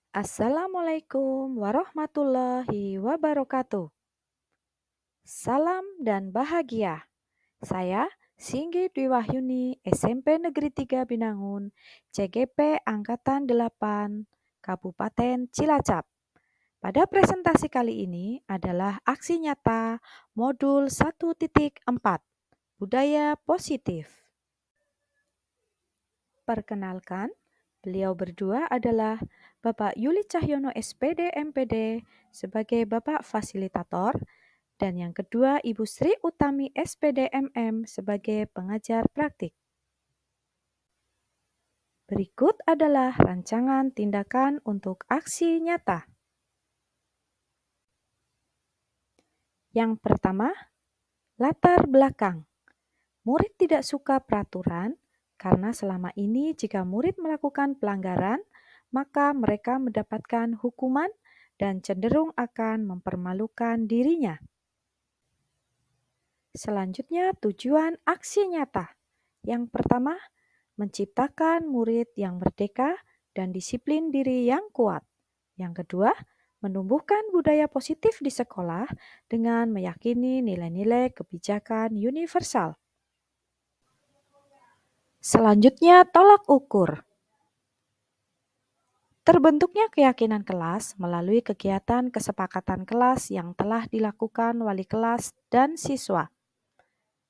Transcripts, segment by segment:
Assalamualaikum warahmatullahi wabarakatuh. Salam dan bahagia. Saya Singgi Dwi Wahyuni, SMP Negeri 3 Binangun, CGP Angkatan 8, Kabupaten Cilacap. Pada presentasi kali ini adalah aksi nyata modul 1.4, budaya positif. Perkenalkan, beliau berdua adalah Bapak Yuli Cahyono SPD MPD sebagai Bapak Fasilitator dan yang kedua Ibu Sri Utami SPD MM sebagai pengajar praktik. Berikut adalah rancangan tindakan untuk aksi nyata. Yang pertama, latar belakang. Murid tidak suka peraturan karena selama ini jika murid melakukan pelanggaran, maka mereka mendapatkan hukuman dan cenderung akan mempermalukan dirinya. Selanjutnya, tujuan aksi nyata. Yang pertama, menciptakan murid yang merdeka dan disiplin diri yang kuat. Yang kedua, menumbuhkan budaya positif di sekolah dengan meyakini nilai-nilai kebijakan universal. Selanjutnya, tolak ukur. Terbentuknya keyakinan kelas melalui kegiatan kesepakatan kelas yang telah dilakukan wali kelas dan siswa.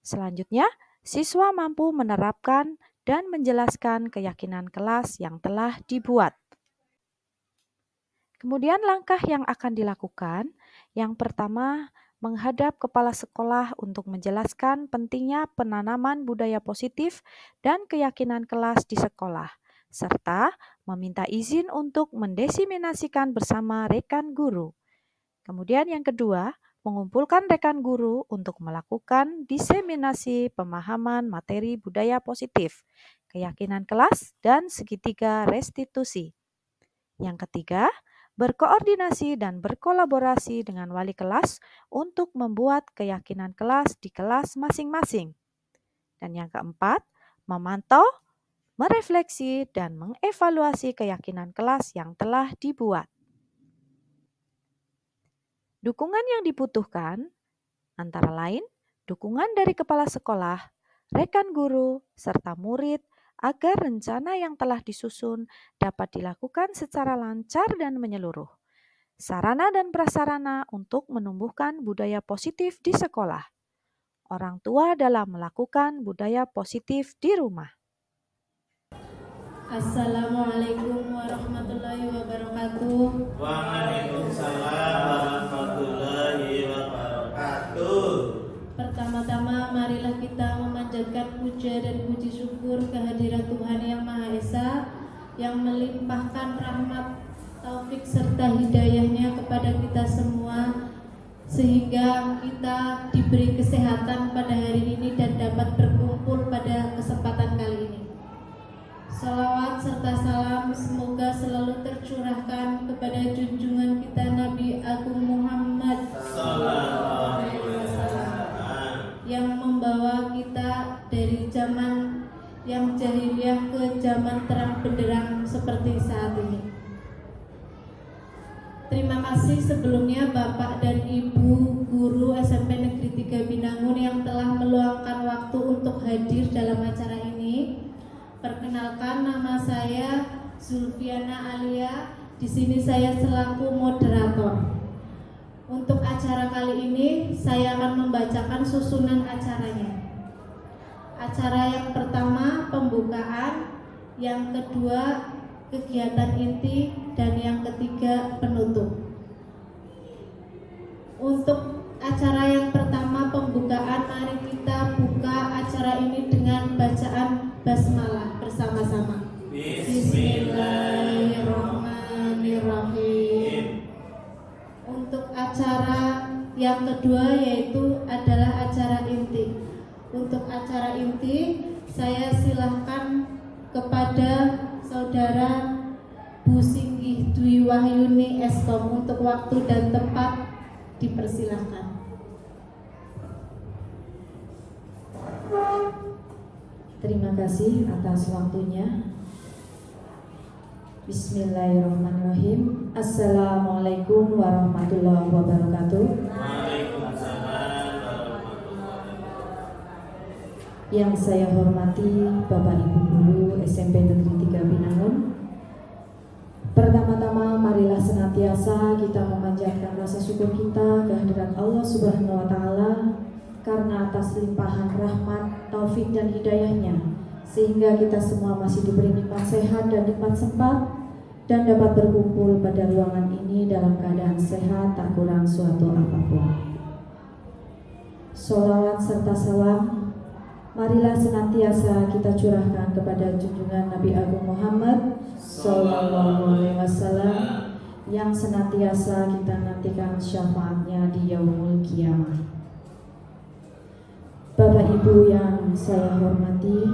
Selanjutnya, siswa mampu menerapkan dan menjelaskan keyakinan kelas yang telah dibuat. Kemudian langkah yang akan dilakukan, yang pertama, menghadap kepala sekolah untuk menjelaskan pentingnya penanaman budaya positif dan keyakinan kelas di sekolah, serta meminta izin untuk mendiseminasikan bersama rekan guru. Kemudian yang kedua, mengumpulkan rekan guru untuk melakukan diseminasi pemahaman materi budaya positif, keyakinan kelas, dan segitiga restitusi. Yang ketiga, berkoordinasi dan berkolaborasi dengan wali kelas untuk membuat keyakinan kelas di kelas masing-masing. Dan yang keempat, memantau, merefleksi, dan mengevaluasi keyakinan kelas yang telah dibuat. Dukungan yang dibutuhkan antara lain dukungan dari kepala sekolah, rekan guru, serta murid agar rencana yang telah disusun dapat dilakukan secara lancar dan menyeluruh. Sarana dan prasarana untuk menumbuhkan budaya positif di sekolah. Orang tua dalam melakukan budaya positif di rumah. Assalamualaikum warahmatullahi wabarakatuh. Waalaikumsalam warahmatullahi wabarakatuh. Pertama-tama marilah kita memanjatkan puja dan puji syukur kehadirat Tuhan Yang Maha Esa yang melimpahkan rahmat, taufik serta hidayahnya kepada kita semua sehingga kita diberi kesehatan pada hari ini dan dapat berkumpul pada kesempatan kali ini. Salawat serta salam semoga selalu tercurahkan kepada junjungan kita Nabi Agung Muhammad yang membawa kita dari zaman yang jahiliyah ke zaman terang benderang seperti saat ini. Terima kasih sebelumnya Bapak dan Ibu guru SMP Negeri 3 Binangun yang telah meluangkan waktu untuk hadir dalam acara ini. Perkenalkan, nama saya Zulfiana Alia. Di sini saya selaku moderator. Untuk acara kali ini saya akan membacakan susunan acaranya. Acara yang pertama pembukaan, yang kedua kegiatan inti, dan yang ketiga penutup. Untuk acara yang pertama pembukaan, mari kita buka acara ini dengan bacaan basmalah bersama-sama. Bismillahirrahmanirrahim. Untuk acara yang kedua yaitu adalah acara inti. Untuk acara inti saya silahkan kepada saudara Bu Singgih Dwi Wahyuni Eskom untuk waktu dan tempat dipersilahkan. Terima kasih atas waktunya. Bismillahirrahmanirrahim. Assalamualaikum warahmatullahi wabarakatuh. Waalaikumsalam warahmatullahi wabarakatuh. Yang saya hormati Bapak Ibu Guru SMP Negeri 3 Binangun. Pertama-tama marilah senantiasa kita memanjatkan rasa syukur kita kehadirat Allah Subhanahu wa taala karena atas limpahan rahmat, taufik dan hidayahnya sehingga kita semua masih diberi nikmat sehat dan nikmat sempat dan dapat berkumpul pada ruangan ini dalam keadaan sehat tak kurang suatu apapun. Sholawat serta salam marilah senantiasa kita curahkan kepada junjungan Nabi Agung Muhammad Sallallahu Alaihi Wasallam yang senantiasa kita nantikan syafaatnya di yaumul kiamah. Bapak Ibu yang saya hormati,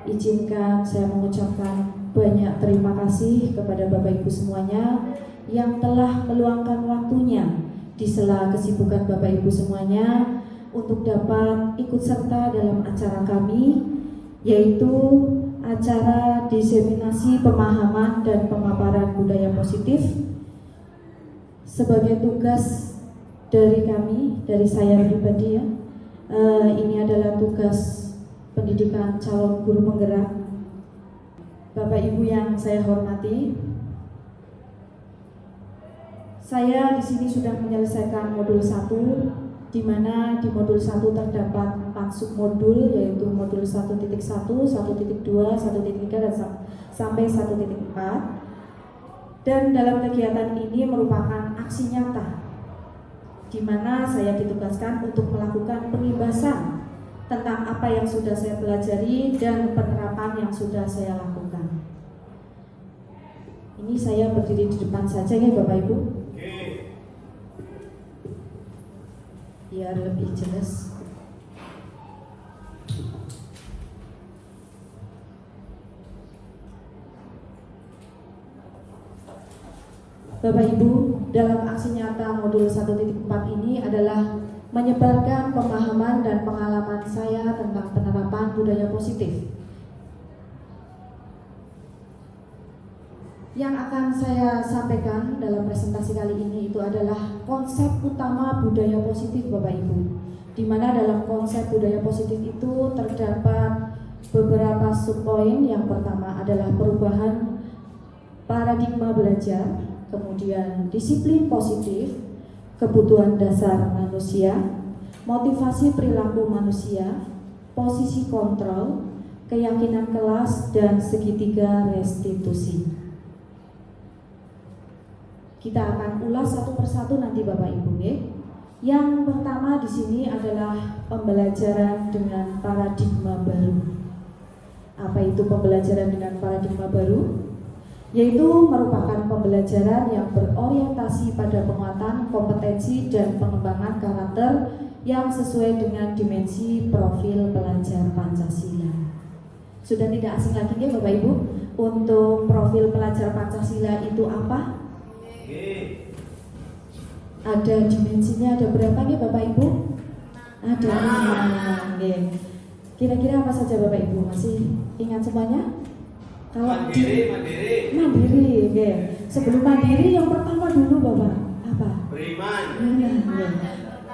izinkan saya mengucapkan banyak terima kasih kepada Bapak Ibu semuanya yang telah meluangkan waktunya di sela kesibukan Bapak Ibu semuanya untuk dapat ikut serta dalam acara kami, yaitu acara diseminasi pemahaman dan pemaparan budaya positif. Sebagai tugas dari kami, dari saya pribadi ya, ini adalah tugas pendidikan calon guru penggerak. Bapak Ibu yang saya hormati, saya di sini sudah menyelesaikan modul 1, di mana di modul 1 terdapat 4 submodul, yaitu modul 1.1, 1.2, 1.3 dan sampai 1.4. Dan dalam kegiatan ini merupakan aksi nyata, di mana saya ditugaskan untuk melakukan pengibasan tentang apa yang sudah saya pelajari dan penerapan yang sudah saya lakukan. Ini saya berdiri di depan saja ya Bapak Ibu, biar lebih jelas. Bapak Ibu, dalam aksi nyata modul 1.4 ini adalah menyebarkan pemahaman dan pengalaman saya tentang penerapan budaya positif. Yang akan saya sampaikan dalam presentasi kali ini itu adalah konsep utama budaya positif Bapak Ibu, di mana dalam konsep budaya positif itu terdapat beberapa subpoin. Yang pertama adalah perubahan paradigma belajar, kemudian disiplin positif, kebutuhan dasar manusia, motivasi perilaku manusia, posisi kontrol, keyakinan kelas, dan segitiga restitusi. Kita akan ulas satu persatu nanti Bapak Ibu ya. Yang pertama di sini adalah pembelajaran dengan paradigma baru. Apa itu pembelajaran dengan paradigma baru? Yaitu merupakan pembelajaran yang berorientasi pada penguatan kompetensi dan pengembangan karakter yang sesuai dengan dimensi profil pelajar Pancasila. Sudah tidak asing lagi ya Bapak Ibu, untuk profil pelajar Pancasila itu apa? Ada dimensinya, ada berapa nih Bapak Ibu? Ada 5. Kira-kira apa saja Bapak Ibu? Masih ingat semuanya? Kalau mandiri. Sebelum mandiri yang pertama dulu Bapak apa? Beriman.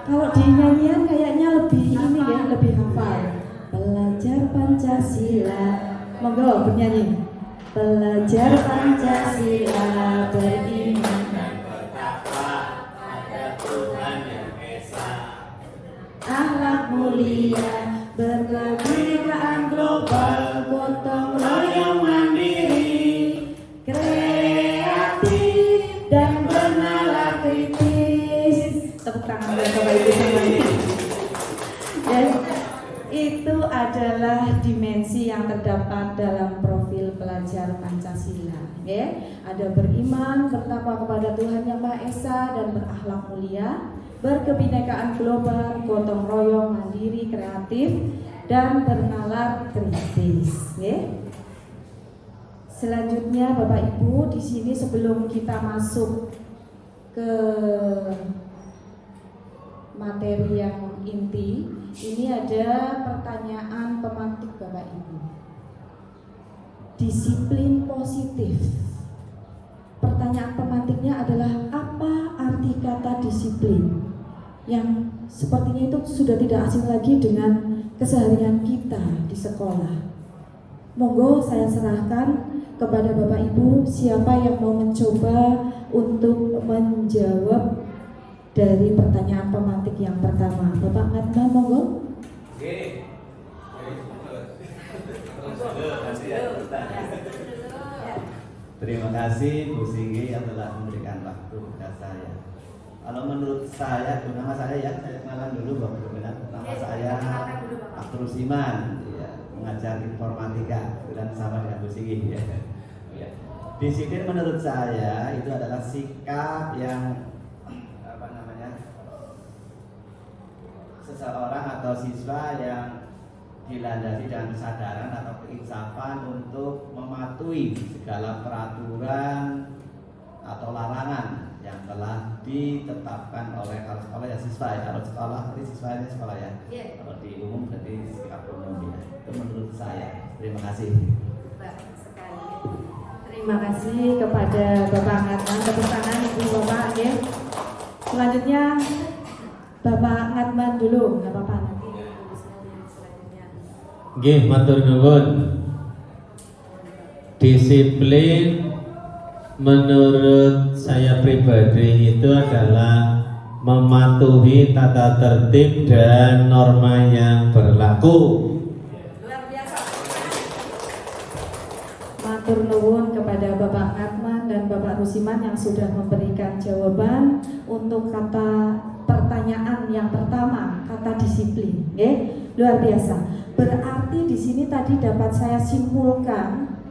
Kalau di nyanyian kayaknya lebih ini ya, lebih hafal. Belajar Pancasila. Monggo bernyanyi. Belajar Pancasila, beriman Dan bertakwa ada Tuhan yang Esa. akhlak mulia, berkebinekaan global, gotong royong mandiri, kreatif dan bernalar kritis. Tepuk tangan buat Bapak Ibu semuanya. Dan itu adalah dimensi yang terdapat dalam profil pelajar Pancasila. Ya, ada beriman, bertakwa kepada Tuhan Yang Maha Esa dan berakhlak mulia, berkebinekaan global, gotong royong, mandiri, kreatif, dan bernalar kritis. Ya. Selanjutnya Bapak Ibu, di sini sebelum kita masuk ke materi yang inti, ini ada pertanyaan pemantik Bapak Ibu. Disiplin positif pertanyaan pemantiknya adalah apa arti kata disiplin? Yang sepertinya itu sudah tidak asing lagi dengan keseharian kita di sekolah. Monggo saya serahkan kepada Bapak Ibu siapa yang mau mencoba untuk menjawab dari pertanyaan pemantik yang pertama. Bapak Ngatman, monggo. Oke. Terima kasih Bu Singgi yang telah memberikan waktu kepada saya. Kalau menurut saya, nama saya ya, saya kenalan dulu Bapak Benar. Nama saya Pak Rusiman, ya, mengajar informatika dan sama dengan Bu Singgi. Ya. Ya. Disiplin menurut saya itu adalah sikap yang seseorang atau siswa yang dilandasi dengan kesadaran atau keinsafan untuk mematuhi segala peraturan atau larangan yang telah ditetapkan oleh kalau sekolah ya siswa ya, kalau sekolah berarti siswanya sekolah ya, kalau di umum berarti sikap umum ya. Itu menurut saya. Terima kasih. Terima kasih kepada Bapak Ngatman, tepuk tangan Ibu Bapak ya. Selanjutnya Bapak Ngatman dulu, nggak apa-apa nanti selanjutnya. Nggih, matur nuwun. Disiplin menurut saya pribadi itu adalah mematuhi tata tertib dan norma yang berlaku. Luar biasa. Matur nuwun kepada Bapak Ngatman dan Bapak Rusiman yang sudah memberikan jawaban untuk kata pertanyaan yang pertama, kata disiplin. Luar biasa. Berarti di sini tadi dapat saya simpulkan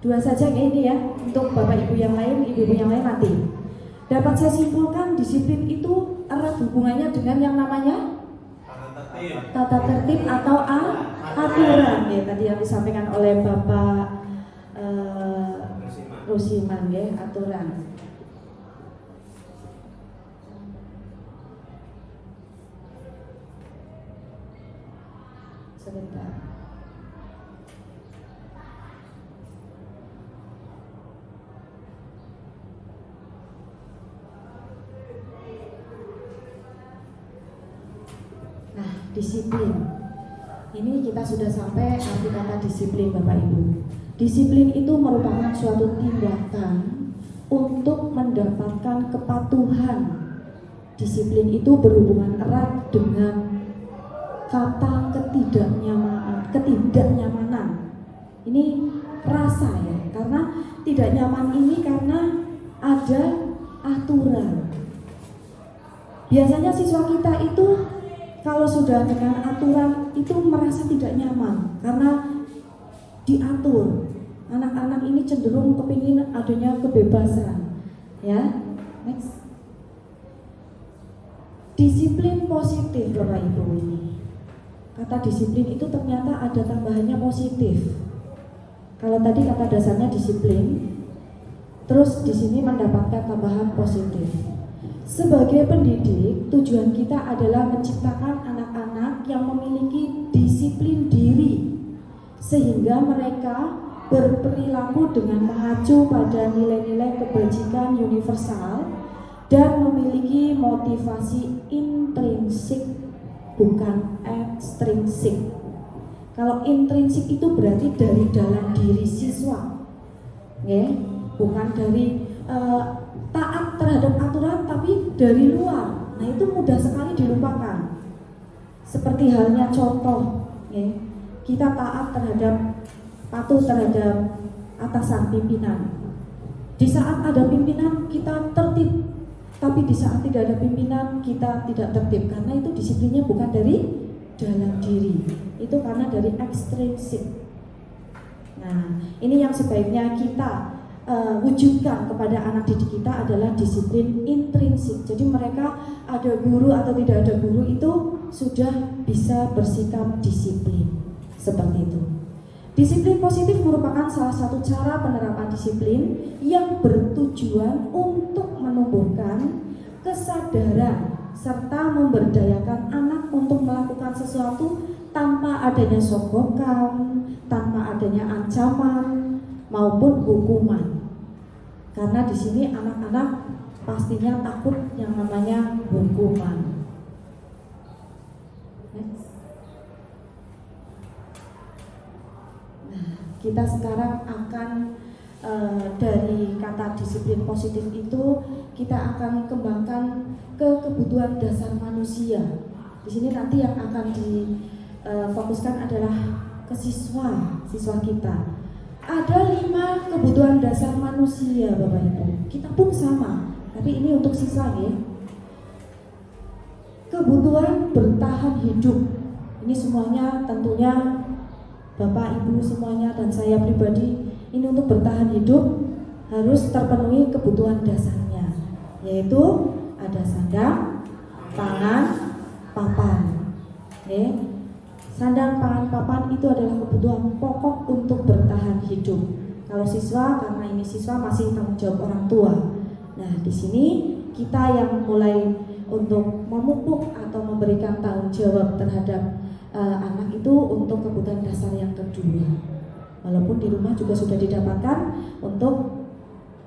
dua saja ini ya, untuk Bapak Ibu yang lain, Ibu-ibu yang lain nanti. Dapat saya simpulkan disiplin itu erat hubungannya dengan yang namanya tata tertib atau aturan ya, tadi yang disampaikan oleh Bapak Rusiman ya, aturan. Sebentar. Nah, disiplin. Ini kita sudah sampai arti kata disiplin Bapak Ibu. Disiplin itu merupakan suatu tindakan untuk mendapatkan kepatuhan. Disiplin itu berhubungan erat dengan kata ketidaknyamanan. Ini rasa ya, karena tidak nyaman ini karena ada aturan. Biasanya siswa kita itu kalau sudah dengan aturan itu merasa tidak nyaman karena diatur. Anak-anak ini cenderung kepingin adanya kebebasan. Ya, next. Disiplin positif Bapak Ibu ini. Kata disiplin itu ternyata ada tambahannya positif. Kalau tadi kata dasarnya disiplin, terus di sini mendapatkan tambahan positif. Sebagai pendidik, tujuan kita adalah menciptakan anak-anak yang memiliki disiplin diri, sehingga mereka berperilaku dengan mengacu pada nilai-nilai kebajikan universal dan memiliki motivasi intrinsik, bukan ekstrinsik. Kalau intrinsik itu berarti dari dalam diri siswa, ya, bukan dari taat terhadap aturan tapi dari luar. Nah itu mudah sekali dilupakan. Seperti halnya contoh, ya, kita taat terhadap patuh terhadap atasan pimpinan. Di saat ada pimpinan kita tertib, tapi di saat tidak ada pimpinan kita tidak tertib, karena itu disiplinnya bukan dari dalam diri, itu karena dari ekstrinsik. Nah, ini yang sebaiknya kita wujudkan kepada anak didik kita adalah disiplin intrinsik. Jadi mereka ada guru atau tidak ada guru itu sudah bisa bersikap disiplin seperti itu. Disiplin positif merupakan salah satu cara penerapan disiplin yang bertujuan untuk menumbuhkan kesadaran serta memberdayakan anak untuk melakukan sesuatu tanpa adanya sogokan, tanpa adanya ancaman maupun hukuman. Karena di sini anak-anak pastinya takut yang namanya hukuman. Next. Nah, kita sekarang akan dari kata disiplin positif itu kita akan kembangkan ke kebutuhan dasar manusia. Di sini nanti yang akan difokuskan adalah ke siswa kita. Ada 5 kebutuhan dasar manusia, Bapak Ibu. Kita pun sama, tapi ini untuk siswa ya. Kebutuhan bertahan hidup. Ini semuanya tentunya Bapak Ibu semuanya dan saya pribadi, ini untuk bertahan hidup harus terpenuhi kebutuhan dasarnya, yaitu ada sandang, pangan, papan. Sandang, pangan, papan itu adalah kebutuhan pokok untuk bertahan hidup. Kalau siswa, karena ini siswa masih tanggung jawab orang tua. Nah, di sini kita yang mulai untuk memupuk atau memberikan tanggung jawab terhadap anak itu untuk kebutuhan dasar yang kedua. Walaupun di rumah juga sudah didapatkan untuk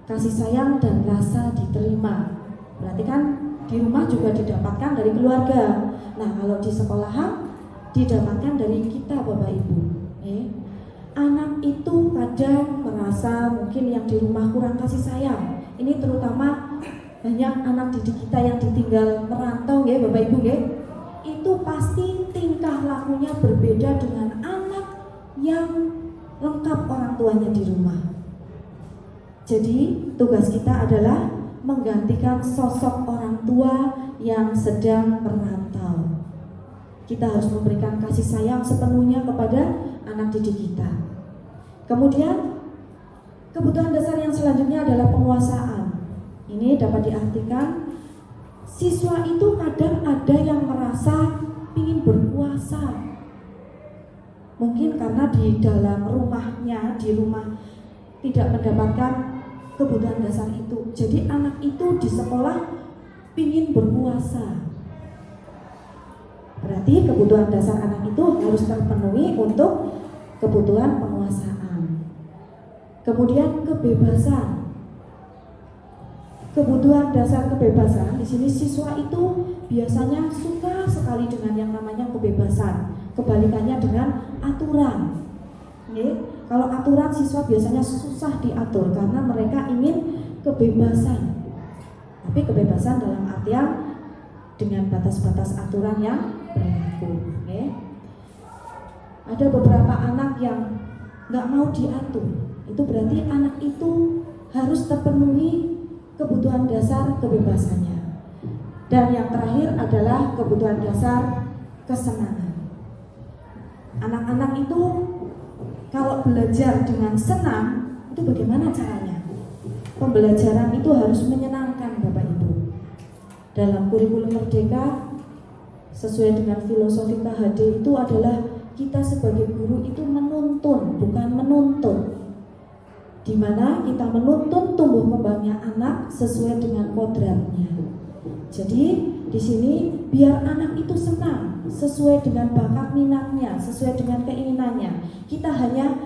kasih sayang dan rasa diterima. Berarti kan di rumah juga didapatkan dari keluarga. Nah, kalau di sekolahan didapatkan dari kita, Bapak Ibu. Anak itu kadang merasa mungkin yang di rumah kurang kasih sayang. Ini terutama banyak anak didik kita yang ditinggal merantau ya, Bapak Ibu ya. Itu pasti tingkah lakunya berbeda dengan anak yang lengkap orang tuanya di rumah. Jadi tugas kita adalah menggantikan sosok orang tua yang sedang merantau. Kita harus memberikan kasih sayang sepenuhnya kepada anak didik kita. Kemudian kebutuhan dasar yang selanjutnya adalah penguasaan. Ini dapat diartikan siswa itu kadang ada yang merasa ingin berkuasa. Mungkin karena di dalam rumahnya, di rumah tidak mendapatkan kebutuhan dasar itu. Jadi anak itu di sekolah ingin berkuasa. Berarti kebutuhan dasar anak itu harus terpenuhi untuk kebutuhan penguasaan. Kemudian kebebasan. Kebutuhan dasar kebebasan, di sini siswa itu biasanya suka sekali dengan yang namanya kebebasan. Kebalikannya dengan aturan. Kalau aturan siswa biasanya susah diatur karena mereka ingin kebebasan. Tapi kebebasan dalam artian dengan batas-batas aturan yang berlaku. Ada beberapa anak yang nggak mau diatur. Itu berarti anak itu harus terpenuhi kebutuhan dasar kebebasannya. Dan yang terakhir adalah kebutuhan dasar kesenangan. Anak-anak itu kalau belajar dengan senang, itu bagaimana caranya? Pembelajaran itu harus menyenangkan, Bapak Ibu. Dalam kurikulum Merdeka, sesuai dengan filosofi KHD itu adalah kita sebagai guru itu menuntun, bukan menuntut. Di mana kita menuntun tumbuh kembangnya anak sesuai dengan kodratnya. Jadi di sini biar anak itu senang sesuai dengan bakat minatnya, sesuai dengan keinginannya. Kita hanya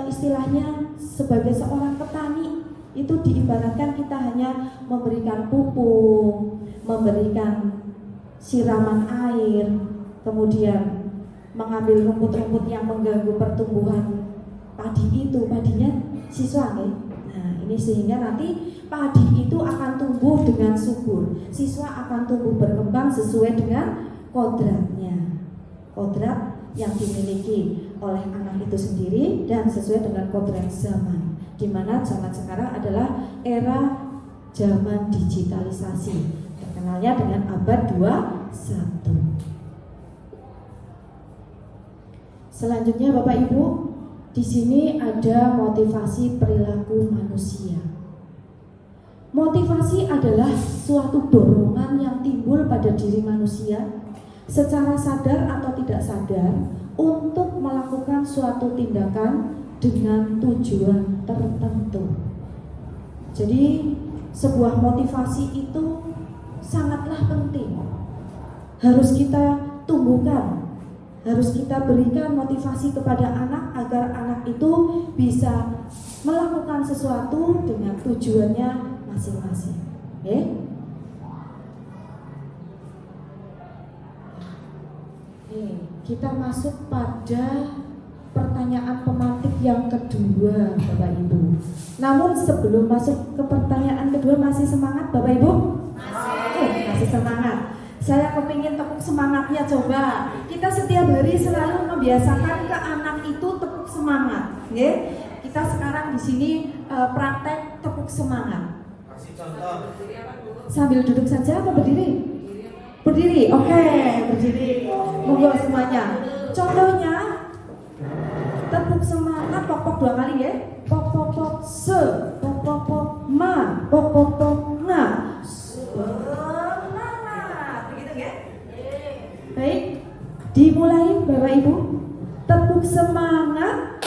istilahnya sebagai seorang petani itu diibaratkan kita hanya memberikan pupuk, memberikan siraman air, kemudian mengambil rumput-rumput yang mengganggu pertumbuhan padi itu, padinya siswa nih. Nah, ini sehingga nanti padi itu akan tumbuh dengan subur. Siswa akan tumbuh berkembang sesuai dengan kodratnya. Kodrat yang dimiliki oleh anak itu sendiri dan sesuai dengan kodrat zaman. Di mana zaman sekarang adalah era zaman digitalisasi. Terkenalnya dengan abad 21. Selanjutnya Bapak Ibu, di sini ada motivasi perilaku manusia. Motivasi adalah suatu dorongan yang timbul pada diri manusia secara sadar atau tidak sadar untuk melakukan suatu tindakan dengan tujuan tertentu. Jadi sebuah motivasi itu sangatlah penting. Harus kita tumbuhkan, harus kita berikan motivasi kepada anak agar anak itu bisa melakukan sesuatu dengan tujuannya masing-masing. Kita masuk pada pertanyaan pemantik yang kedua, Bapak Ibu. Namun sebelum masuk ke pertanyaan kedua, masih semangat Bapak Ibu? Masih semangat. Saya kepingin tepuk semangatnya coba. Kita setiap hari selalu membiasakan ke anak itu tepuk semangat. Kita sekarang di sini praktek tepuk semangat. Kasih contoh. Sambil duduk saja apa berdiri? Berdiri, oke, berdiri. Monggo semuanya. Contohnya tepuk semangat pok-pok 2 kali ya. Pok-pok se, pok-pok ma, pok-pok na. Semangat, begitu ya? Baik, dimulai Bapak Ibu. Tepuk semangat.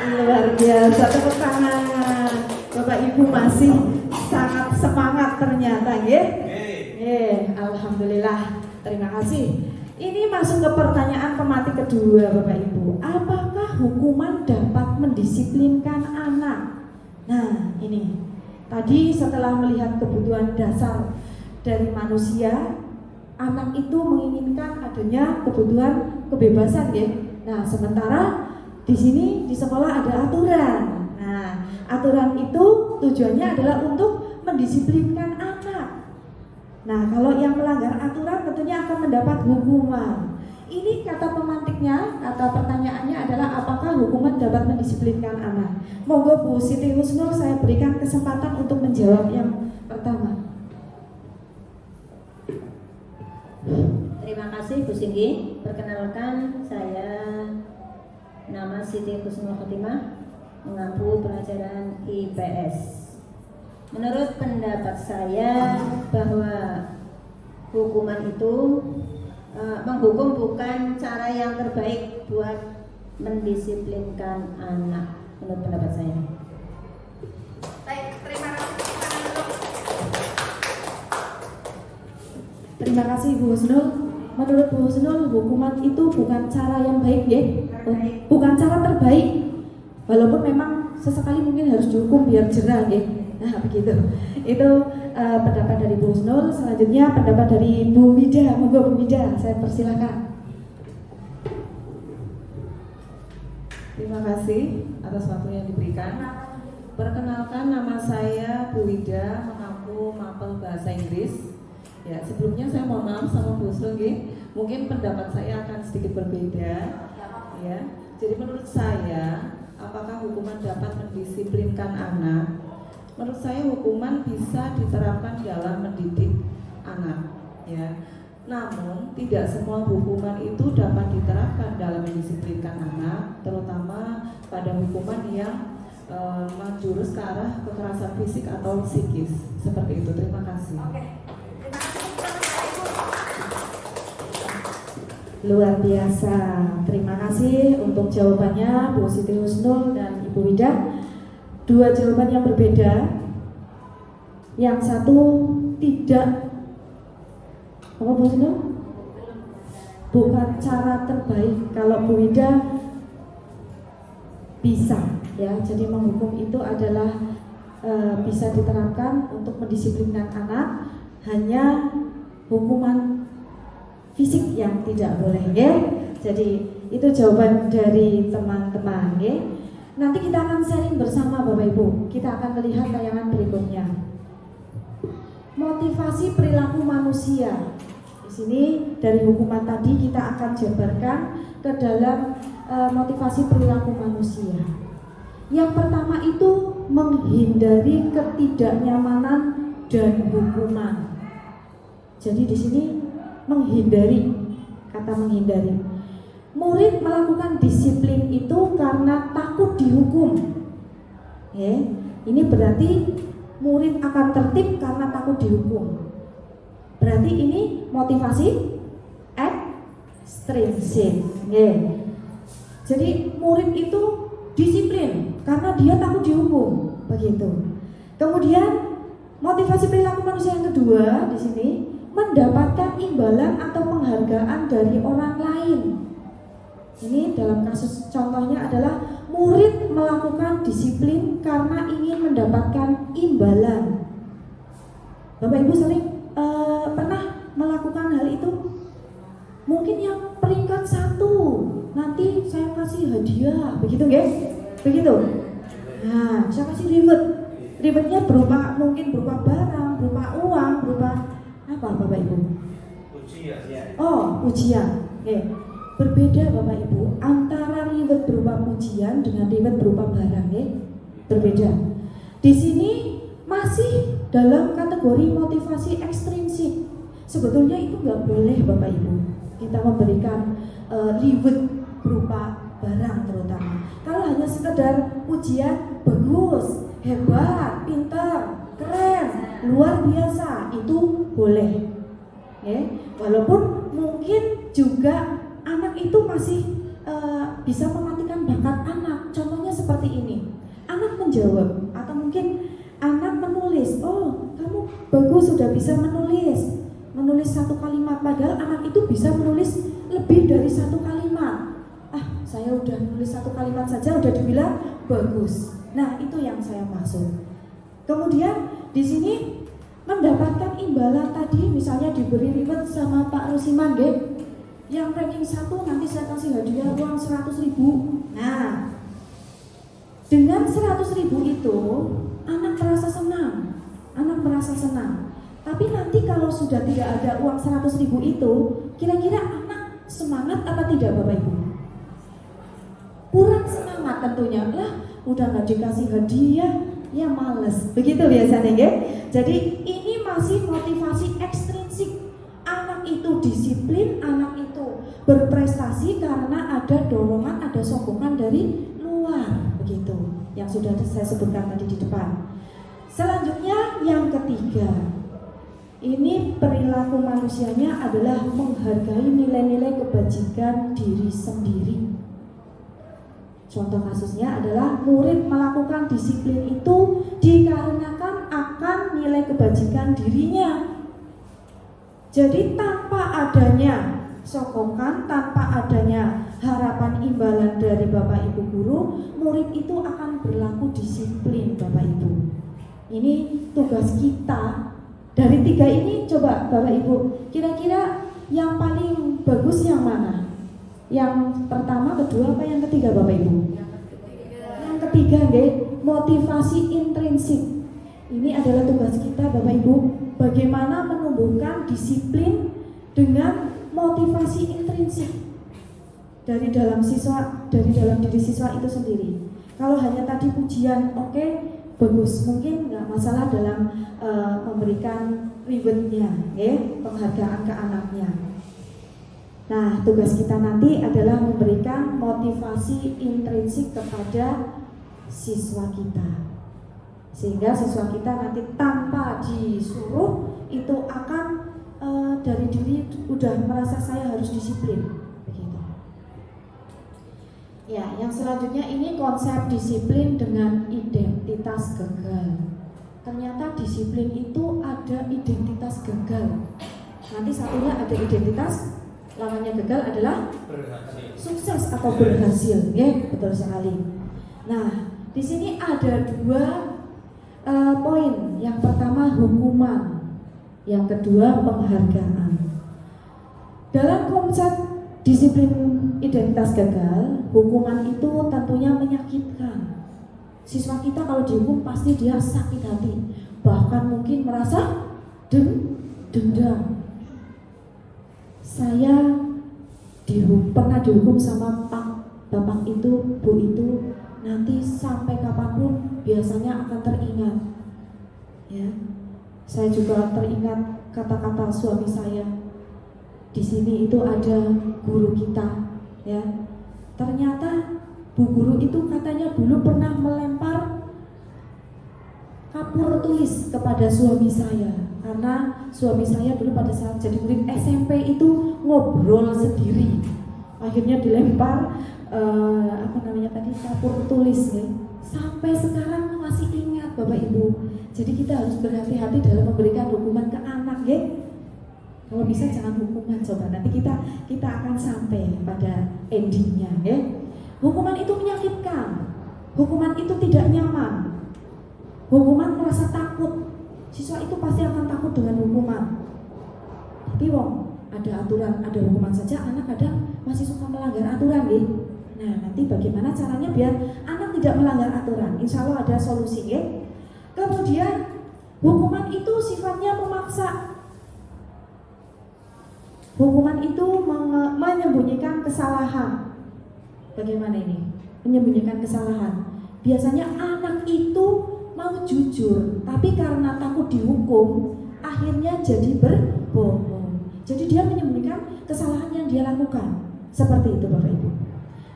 Luar biasa, tepuk tangan. Bapak Ibu masih sangat semangat ternyata ya. Alhamdulillah, terima kasih. Ini masuk ke pertanyaan pemantik kedua Bapak Ibu. Apakah hukuman dapat mendisiplinkan anak? Nah ini, tadi setelah melihat kebutuhan dasar dari manusia, anak itu menginginkan adanya kebutuhan kebebasan ya. Nah sementara di sini di sekolah ada aturan. Nah, aturan itu tujuannya adalah untuk mendisiplinkan anak. Nah, kalau yang melanggar aturan tentunya akan mendapat hukuman. Ini kata pemantiknya, kata pertanyaannya adalah apakah hukuman dapat mendisiplinkan anak? Monggo Bu Siti Husnul, saya berikan kesempatan untuk menjawab yang pertama. Terima kasih Bu Singgi. Perkenalkan, saya nama Siti Husnul Khotimah, mengampu pelajaran IPS. Menurut pendapat saya bahwa hukuman itu menghukum bukan cara yang terbaik buat mendisiplinkan anak. Menurut pendapat saya. Baik, terima kasih. Terima kasih Bu Husnul. Menurut Bu Husnul, hukuman itu bukan cara yang baik ya, bukan cara terbaik. Walaupun memang sesekali mungkin harus dihukum biar jerah ya. Nah begitu. Itu pendapat dari Bu Husnul. Selanjutnya pendapat dari Bu Wida. Monggo Bu Wida, saya persilahkan. Terima kasih atas waktu yang diberikan. Perkenalkan, nama saya Bu Wida, mengaku mapel bahasa Inggris. Ya, sebelumnya saya mohon maaf sama Bu Husnul, mungkin pendapat saya akan sedikit berbeda. Ya, jadi menurut saya, apakah hukuman dapat mendisiplinkan anak? Menurut saya hukuman bisa diterapkan dalam mendidik anak. Ya, namun tidak semua hukuman itu dapat diterapkan dalam mendisiplinkan anak, terutama pada hukuman yang menjurus ke arah kekerasan fisik atau psikis. Seperti itu. Terima kasih. Luar biasa. Terima kasih untuk jawabannya Bu Siti Husnul dan Ibu Wida. Dua jawaban yang berbeda. Yang satu tidak apa Bu Husnul? Bukan cara terbaik. Kalau Bu Wida bisa ya. Jadi menghukum itu adalah bisa diterapkan untuk mendisiplinkan anak. Hanya hukuman fisik yang tidak boleh ya. Jadi itu jawaban dari teman-teman ya. Nanti kita akan sharing bersama Bapak Ibu. Kita akan melihat tayangan berikutnya. Motivasi perilaku manusia. Di sini dari hukuman tadi kita akan jabarkan ke dalam motivasi perilaku manusia. Yang pertama itu menghindari ketidaknyamanan dan hukuman. Jadi di sini menghindari, kata menghindari. Murid melakukan disiplin itu karena takut dihukum. Ya, ini berarti murid akan tertib karena takut dihukum. Berarti ini motivasi ekstrinsik. Ya. Jadi murid itu disiplin karena dia takut dihukum, begitu. Kemudian motivasi perilaku manusia yang kedua di sini mendapatkan imbalan atau penghargaan dari orang lain. Ini dalam kasus contohnya adalah murid melakukan disiplin karena ingin mendapatkan imbalan. Bapak Ibu sering pernah melakukan hal itu? Mungkin yang peringkat 1 nanti saya kasih hadiah, begitu guys? Begitu. Nah, saya kasih reward. Rewardnya mungkin berupa barang, berupa uang, berupa apa Bapak Ibu? Ujian. Oh, ujian. Oke. Berbeda Bapak Ibu antara reward berupa pujian dengan reward berupa barang, ya. Berbeda. Di sini masih dalam kategori motivasi ekstrinsik. Sebetulnya itu nggak boleh Bapak Ibu kita memberikan reward berupa barang terutama. Kalau hanya sekedar pujian, bagus, hebat, pintar, keren, luar biasa, itu boleh. Ya, walaupun mungkin juga anak itu masih bisa mematikan bakat anak. Contohnya seperti ini. Anak menjawab atau mungkin anak menulis. Oh, kamu bagus, sudah bisa menulis satu kalimat, padahal anak itu bisa menulis lebih dari satu kalimat. Saya udah menulis satu kalimat saja udah dibilang bagus. Nah, itu yang saya maksud. Kemudian di sini mendapatkan imbalan tadi, misalnya diberi reward sama Pak Rusiman, yang ranking 1 nanti saya kasih hadiah uang 100.000. Nah, dengan 100.000 itu anak merasa senang. Tapi nanti kalau sudah tidak ada uang 100.000 itu, kira-kira anak semangat apa tidak Bapak Ibu? Kurang semangat tentunya. Lah, udah nggak dikasih hadiah, ya males. Begitu biasanya, ya. Jadi ini masih motivasi ekstrinsik. Anak itu disiplin, anak itu berprestasi karena ada dorongan, ada sokongan dari luar, begitu. Yang sudah saya sebutkan tadi di depan. Selanjutnya yang ketiga. Ini perilaku manusianya adalah menghargai nilai-nilai kebajikan diri sendiri. Contoh kasusnya adalah murid melakukan disiplin itu dikarenakan akan nilai kebajikan dirinya. Jadi tanpa adanya sokongan, tanpa adanya harapan imbalan dari Bapak Ibu guru, murid itu akan berlaku disiplin Bapak Ibu. Ini tugas kita. Dari 3 ini coba Bapak Ibu, kira-kira yang paling bagus yang mana? Yang pertama, kedua, apa yang ketiga Bapak Ibu? Yang ketiga, motivasi intrinsik. Ini adalah tugas kita Bapak Ibu, bagaimana menumbuhkan disiplin dengan motivasi intrinsik dari dalam diri siswa itu sendiri. Kalau hanya tadi pujian, oke, bagus, mungkin nggak masalah dalam memberikan rewardnya, penghargaan ke anaknya. Nah, tugas kita nanti adalah memberikan motivasi intrinsik kepada siswa kita, sehingga siswa kita nanti tanpa disuruh itu akan dari diri udah merasa saya harus disiplin, begitu. Ya, yang selanjutnya ini konsep disiplin dengan identitas gagal. Ternyata disiplin itu ada identitas gagal. Nanti satunya ada identitas, lawannya gagal adalah sukses atau berhasil, ya, betul sekali. Nah, di sini ada 2 poin. Yang pertama hukuman, yang kedua penghargaan. Dalam konsep disiplin identitas gagal, hukuman itu tentunya menyakitkan. Siswa kita kalau dihukum pasti dia sakit hati, bahkan mungkin merasa dendam. Saya pernah dihukum sama bapak itu, bu itu, nanti sampai kapanpun biasanya akan teringat. Ya, saya juga teringat kata-kata suami saya. Di sini itu ada guru kita, ya. Ternyata bu guru itu katanya dulu pernah melempar kapur tulis kepada suami saya, karena suami saya dulu pada saat jadi murid SMP itu ngobrol sendiri, akhirnya dilempar kapur tulis, ya. Sampai sekarang masih ingat Bapak Ibu. Jadi kita harus berhati-hati dalam memberikan hukuman ke anak, ya. Kalau bisa jangan hukuman, coba nanti kita akan sampai pada endingnya, ya. Hukuman itu menyakitkan, hukuman itu tidak nyaman, hukuman merasa takut. Siswa itu pasti akan takut dengan hukuman. Tapi ada aturan, ada hukuman saja, anak kadang masih suka melanggar aturan, ya. Nah, nanti bagaimana caranya biar anak tidak melanggar aturan? Insya Allah ada solusi, ya. Kemudian hukuman itu sifatnya memaksa. Hukuman itu menyembunyikan kesalahan. Bagaimana ini? Menyembunyikan kesalahan. Biasanya anak itu mau jujur, tapi karena takut dihukum, akhirnya jadi berbohong. Jadi dia menyembunyikan kesalahan yang dia lakukan. Seperti itu Bapak Ibu.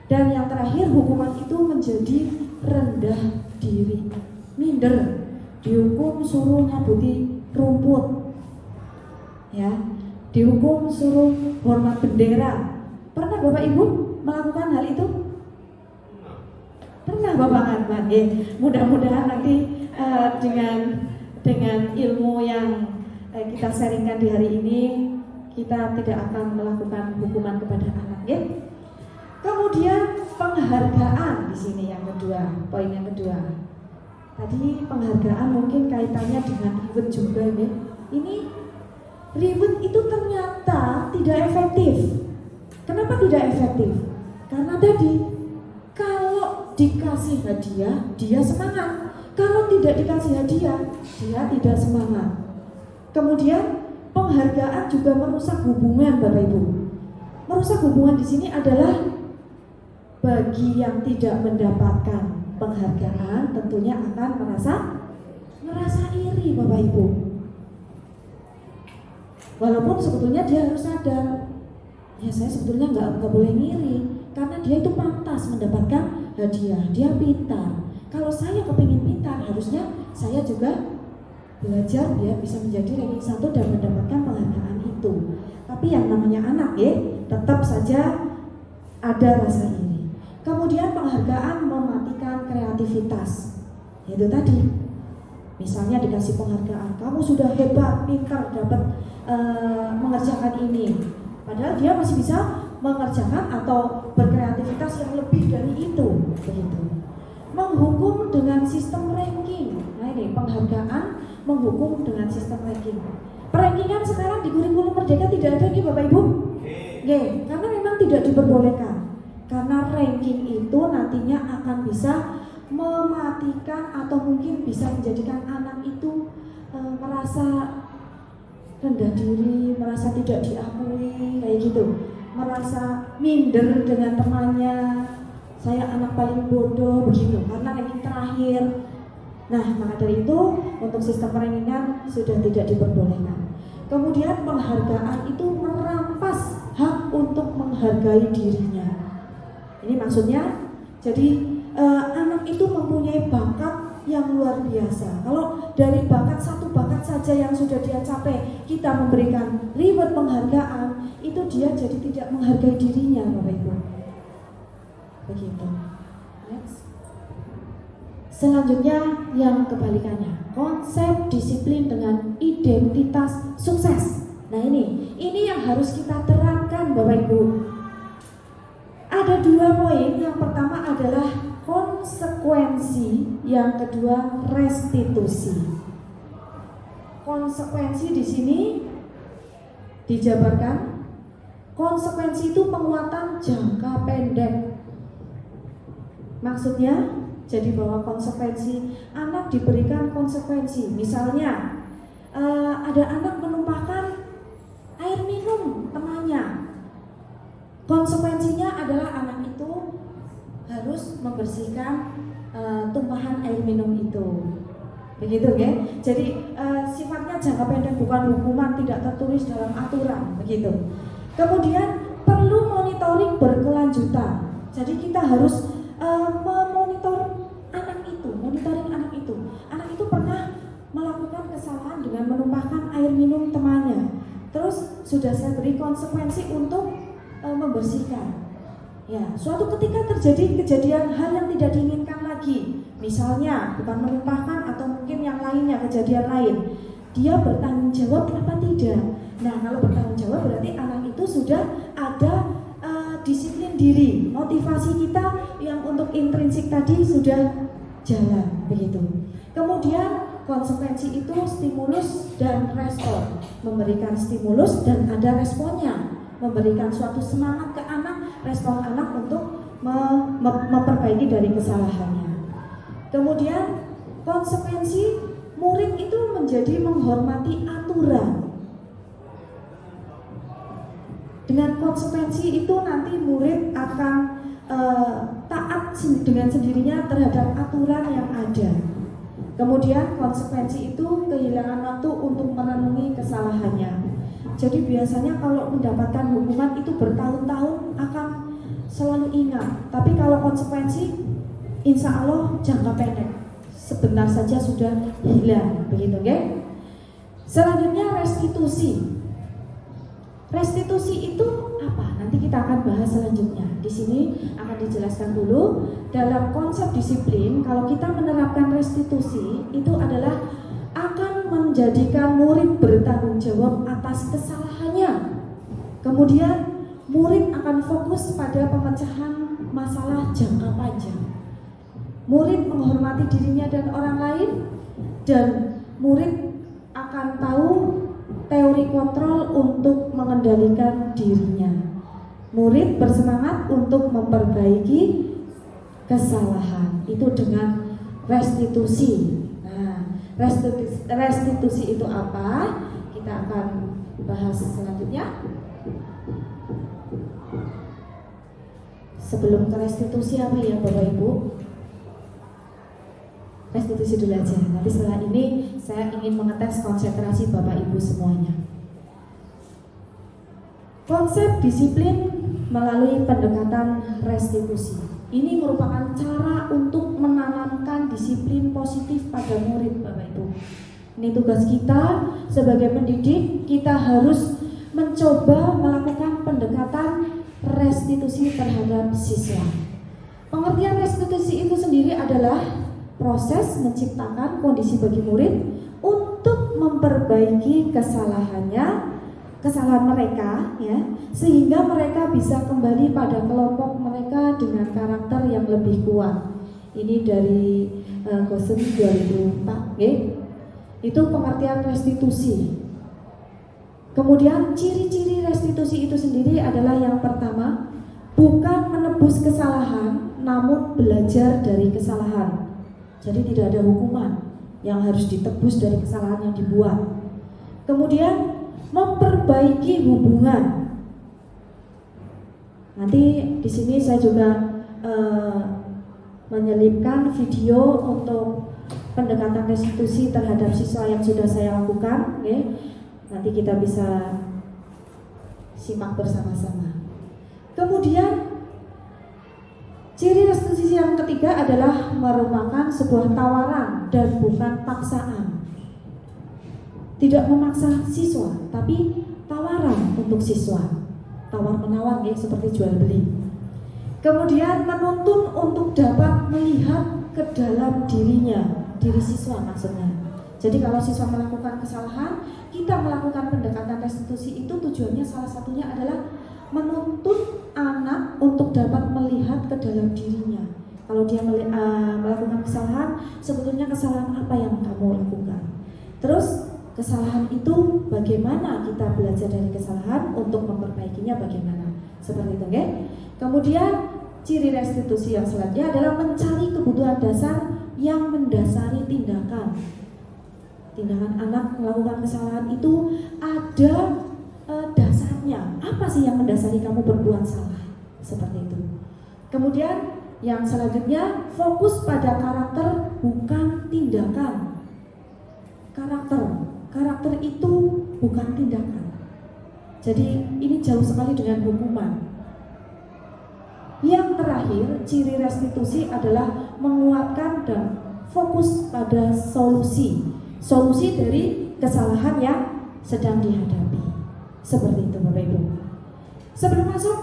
Dan yang terakhir, hukuman itu menjadi rendah diri, minder. Dihukum suruh nyabuti rumput, ya. Dihukum suruh hormat bendera. Pernah Bapak Ibu melakukan hal itu? Pernah Bapak Arman, ya. Mudah-mudahan nanti dengan ilmu yang kita sharingkan di hari ini, kita tidak akan melakukan hukuman kepada anak, ya. Kemudian penghargaan di sini yang kedua, poin yang kedua. Tadi penghargaan mungkin kaitannya dengan reward juga, ya. Ini reward itu ternyata tidak efektif. Kenapa tidak efektif? Karena tadi kalau dikasih hadiah, dia semangat. Kalau tidak dikasih hadiah, dia tidak semangat. Kemudian penghargaan juga merusak hubungan, Bapak Ibu. Merusak hubungan di sini adalah bagi yang tidak mendapatkan penghargaan tentunya akan merasa iri, Bapak Ibu. Walaupun sebetulnya dia harus sadar, ya saya sebetulnya nggak boleh ngiri, karena dia itu pantas mendapatkan hadiah, dia pintar. Kalau saya kepingin pintar, harusnya saya juga belajar biar bisa menjadi ranking 1 dan mendapatkan penghargaan itu. Tapi yang namanya anak, ya, tetap saja ada rasa iri. Kemudian penghargaan mematikan kreativitas. Itu tadi, misalnya dikasih penghargaan, kamu sudah hebat, pintar, dapat mengerjakan ini. Padahal dia masih bisa mengerjakan atau berkreativitas yang lebih dari itu. Begitu. Menghukum dengan sistem ranking. Nah ini penghargaan menghukum dengan sistem ranking. Perankingan sekarang di kurikulum Merdeka tidak ada nih Bapak Ibu. Karena memang tidak diperbolehkan. Karena ranking itu nantinya akan bisa mematikan atau mungkin bisa menjadikan anak itu merasa rendah diri, merasa tidak diakui, kayak gitu, merasa minder dengan temannya, saya anak paling bodoh, begitu, karena ranking terakhir. Nah, maka dari itu untuk sistem rankingan sudah tidak diperbolehkan. Kemudian penghargaan itu merampas hak untuk menghargai dirinya. Ini maksudnya, jadi anak itu mempunyai bakat yang luar biasa. Kalau dari satu bakat saja yang sudah dia capai, kita memberikan reward penghargaan, itu dia jadi tidak menghargai dirinya, Bapak Ibu. Begitu. Next. Selanjutnya yang kebalikannya, konsep disiplin dengan identitas sukses. Nah ini yang harus kita terapkan, Bapak Ibu. Ada 2 poin. Yang pertama adalah konsekuensi, yang kedua restitusi. Konsekuensi di sini dijabarkan, konsekuensi itu penguatan jangka pendek. Maksudnya, jadi bahwa konsekuensi anak diberikan konsekuensi. Misalnya, ada anak menumpahkan air minum temannya. Konsekuensinya adalah anak itu harus membersihkan tumpahan air minum itu. Begitu ya. Jadi sifatnya jangka pendek, bukan hukuman tidak tertulis dalam aturan, begitu. Kemudian perlu monitoring berkelanjutan. Jadi kita harus memonitor monitoring anak itu. Anak itu pernah melakukan kesalahan dengan menumpahkan air minum temannya. Terus sudah saya beri konsekuensi untuk membersihkan. Ya, suatu ketika terjadi kejadian hal yang tidak diinginkan lagi, misalnya bukan menumpahkan atau mungkin yang lainnya, kejadian lain, dia bertanggung jawab apa tidak? Nah, kalau bertanggung jawab berarti anak itu sudah ada disiplin diri, motivasi kita yang untuk intrinsik tadi sudah jalan begitu. Kemudian konsekuensi itu stimulus dan respon, memberikan stimulus dan ada responnya, memberikan suatu semangat ke anak, respon anak untuk memperbaiki dari kesalahannya. Kemudian konsekuensi, murid itu menjadi menghormati aturan. Dengan konsekuensi itu nanti murid akan taat dengan sendirinya terhadap aturan yang ada. Kemudian konsekuensi itu kehilangan waktu untuk merenungi kesalahannya. Jadi biasanya kalau mendapatkan hukuman itu bertahun-tahun akan selalu ingat. Tapi kalau konsekuensi, insya Allah jangka pendek, sebentar saja sudah hilang, begitu, okay? Selanjutnya restitusi. Restitusi itu apa? Nanti kita akan bahas selanjutnya. Di sini akan dijelaskan dulu dalam konsep disiplin. Kalau kita menerapkan restitusi, itu adalah akan menjadikan murid bertanggung jawab atas kesalahannya. Kemudian murid akan fokus pada pemecahan masalah jangka panjang. Murid menghormati dirinya dan orang lain, dan murid akan tahu teori kontrol untuk mengendalikan dirinya. Murid bersemangat untuk memperbaiki kesalahan itu dengan restitusi. Nah, restitusi itu apa? Kita akan bahas selanjutnya. Sebelum ke restitusi apa ya Bapak Ibu? Restitusi dulu aja. Nanti setelah ini saya ingin mengetes konsentrasi Bapak Ibu semuanya. Konsep disiplin melalui pendekatan restitusi. Ini merupakan cara untuk menanamkan disiplin positif pada murid Bapak Ibu. Ini tugas kita sebagai pendidik, kita harus mencoba melakukan pendekatan restitusi terhadap siswa. Pengertian restitusi itu sendiri adalah proses menciptakan kondisi bagi murid untuk memperbaiki kesalahan mereka, ya, sehingga mereka bisa kembali pada kelompok mereka dengan karakter yang lebih kuat. Ini dari Gosen 2004, ya. Itu pengertian restitusi. Kemudian ciri-ciri restitusi itu sendiri adalah yang pertama, bukan menebus kesalahan, namun belajar dari kesalahan. Jadi tidak ada hukuman yang harus ditebus dari kesalahan yang dibuat. Kemudian memperbaiki hubungan. Nanti di sini saya juga menyelipkan video untuk pendekatan restitusi terhadap siswa yang sudah saya lakukan. Okay? Nanti kita bisa simak bersama-sama. Kemudian ciri restitusi yang ketiga adalah merupakan sebuah tawaran dan bukan paksaan. Tidak memaksa siswa, tapi tawaran untuk siswa. Tawar-menawar ya, seperti jual beli. Kemudian menuntun untuk dapat melihat ke dalam dirinya, diri siswa maksudnya. Jadi kalau siswa melakukan kesalahan, kita melakukan pendekatan restitusi itu tujuannya salah satunya adalah menuntun anak untuk dapat melihat ke dalam dirinya. Kalau dia melakukan kesalahan, sebetulnya kesalahan apa yang kamu lakukan? Terus kesalahan itu bagaimana kita belajar dari kesalahan untuk memperbaikinya bagaimana? Seperti itu, okay? Kemudian ciri restitusi yang selanjutnya adalah mencari kebutuhan dasar yang mendasari tindakan. Tindakan anak melakukan kesalahan itu ada dasarnya. Apa sih yang mendasari kamu berbuat salah? Seperti itu. Kemudian yang selanjutnya fokus pada karakter bukan tindakan. Karakter itu bukan tindakan. Jadi ini jauh sekali dengan hukuman. Yang terakhir, ciri restitusi adalah menguatkan dan fokus pada solusi dari kesalahan yang sedang dihadapi. Seperti itu Bapak Ibu. Sebelum masuk,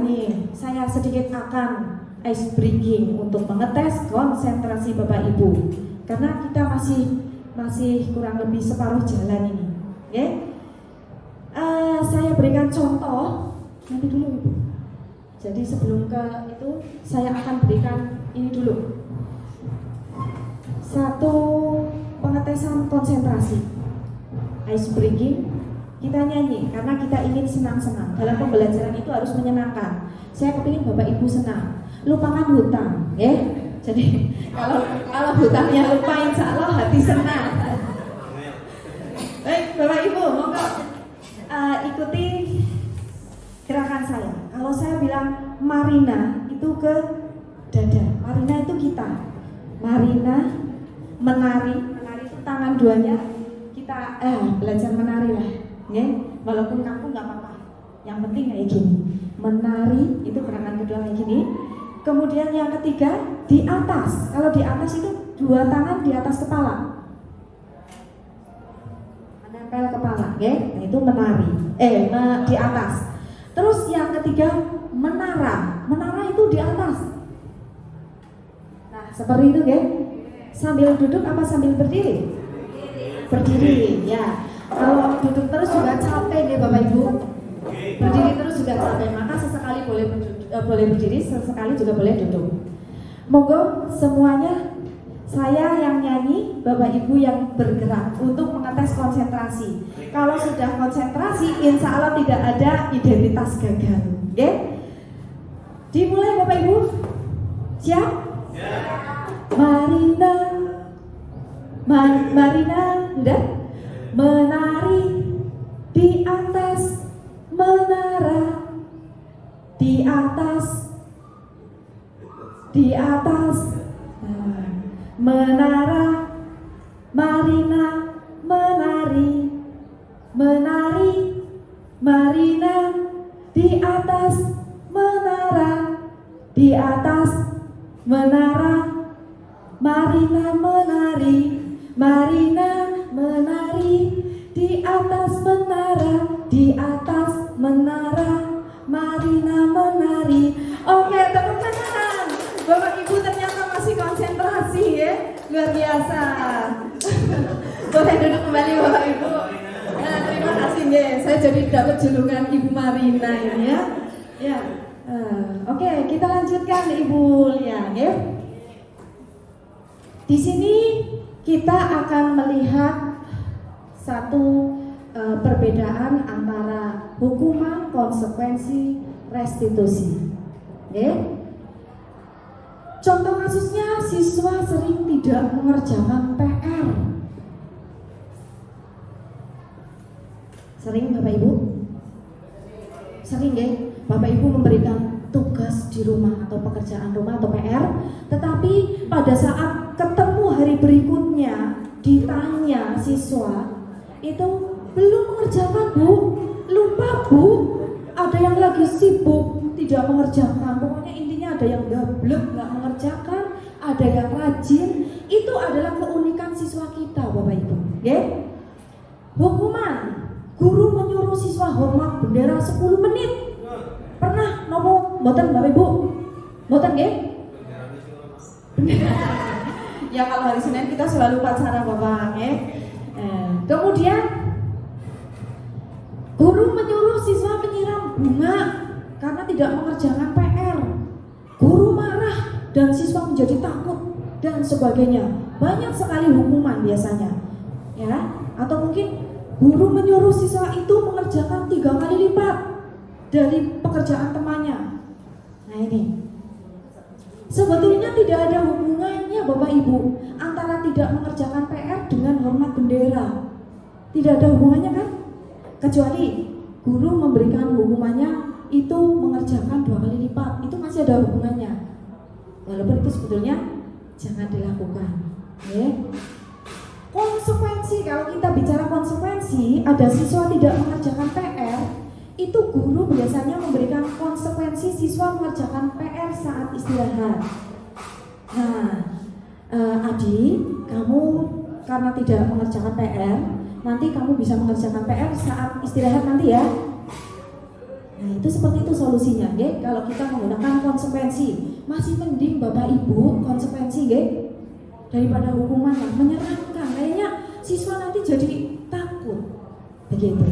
ini saya sedikit akan ice breaking untuk mengetes konsentrasi Bapak Ibu, karena kita masih kurang lebih separuh jalan ini, okay? saya berikan contoh nanti dulu Ibu. Jadi sebelum ke itu saya akan berikan ini dulu. Satu pengetesan konsentrasi. Ice breaking. Kita nyanyi karena kita ingin senang-senang. Dalam pembelajaran itu harus menyenangkan. Saya kepingin Bapak Ibu senang. Lupakan hutang, ya. Jadi kalau hutangnya lupa, insya Allah hati senang. Baik, Bapak Ibu, monggo ikuti gerakan saya. Kalau saya bilang Marina itu ke dada. Marina itu kita. Marina menari itu tangan duanya kita belajar menari lah. Ya, walaupun kaku nggak apa-apa. Yang penting kayak gini. Menari itu gerakan kedua kayak gini. Kemudian yang ketiga di atas. Kalau di atas itu dua tangan di atas kepala. Menempel kepala, ya. Nah, itu menari. Di atas. Terus yang ketiga menara. Menara itu di atas. Nah, seperti itu, ya. Sambil duduk apa sambil berdiri? Berdiri, ya. Kalau duduk terus juga capek nih Bapak Ibu. Berdiri terus juga capek, maka sesekali boleh berdiri, sesekali juga boleh duduk. Monggo semuanya, saya yang nyanyi, Bapak Ibu yang bergerak untuk mengetes konsentrasi. Kalau sudah konsentrasi, insya Allah tidak ada identitas gagal. Oke? Dimulai Bapak Ibu. Siap? Marina, Marina, udah? Menari di atas menara, di atas menara. Marina menari, menari Marina di atas menara, di atas menara. Marina menari, Marina menari di atas menara, di atas menara. Marina menari. Oke, tepuk tangan. Bapak Ibu ternyata masih konsentrasi, ya. Luar biasa. Boleh duduk kembali Bapak Ibu. Nah, terima kasih, ya. Saya jadi dapat julukan Ibu Marina ini, ya. Ya. Oke, kita lanjutkan Ibu Lia, ya. Di sini kita akan melihat satu perbedaan antara hukuman, konsekuensi, restitusi. Okay? Contoh kasusnya, siswa sering tidak mengerjakan PR. Sering Bapak Ibu? Sering ya? Bapak Ibu memberikan tugas di rumah atau pekerjaan rumah atau PR, tetapi pada saat ketemu hari berikutnya ditanya siswa itu belum mengerjakan Bu, lupa Bu, ada yang lagi sibuk tidak mengerjakan, pokoknya intinya ada yang gablek nggak mengerjakan, ada yang rajin. Itu adalah keunikan siswa kita Bapak Ibu, ya. Hukuman, guru menyuruh siswa hormat bendera 10 menit. Pernah nopo mboten Bapak Ibu? Mboten nggih? Ya kalau hari Senin kita selalu upacara Bapak, ya. Kemudian guru menyuruh siswa menyiram bunga karena tidak mengerjakan PR. Guru marah dan siswa menjadi takut dan sebagainya. Banyak sekali hukuman biasanya, ya. Atau mungkin guru menyuruh siswa itu mengerjakan 3 kali lipat dari pekerjaan temannya. Nah ini sebetulnya tidak ada hubungannya Bapak Ibu antara tidak mengerjakan PR dengan hormat bendera. Tidak ada hubungannya kan? Kecuali guru memberikan hukumannya itu mengerjakan 2 kali lipat, itu masih ada hubungannya. Walaupun itu sebetulnya jangan dilakukan, ya. Konsekuensi, kalau kita bicara konsekuensi, ada siswa tidak mengerjakan PR, itu guru biasanya memberikan konsekuensi siswa mengerjakan PR saat istirahat. Nah, Adi, kamu karena tidak mengerjakan PR, nanti kamu bisa mengerjakan PR saat istirahat nanti ya. Nah itu seperti itu solusinya, ya. Kalau kita menggunakan konsekuensi, masih mending Bapak Ibu konsekuensi, ya, daripada hukuman yang menyeramkan. Kayaknya siswa nanti jadi takut, begitu.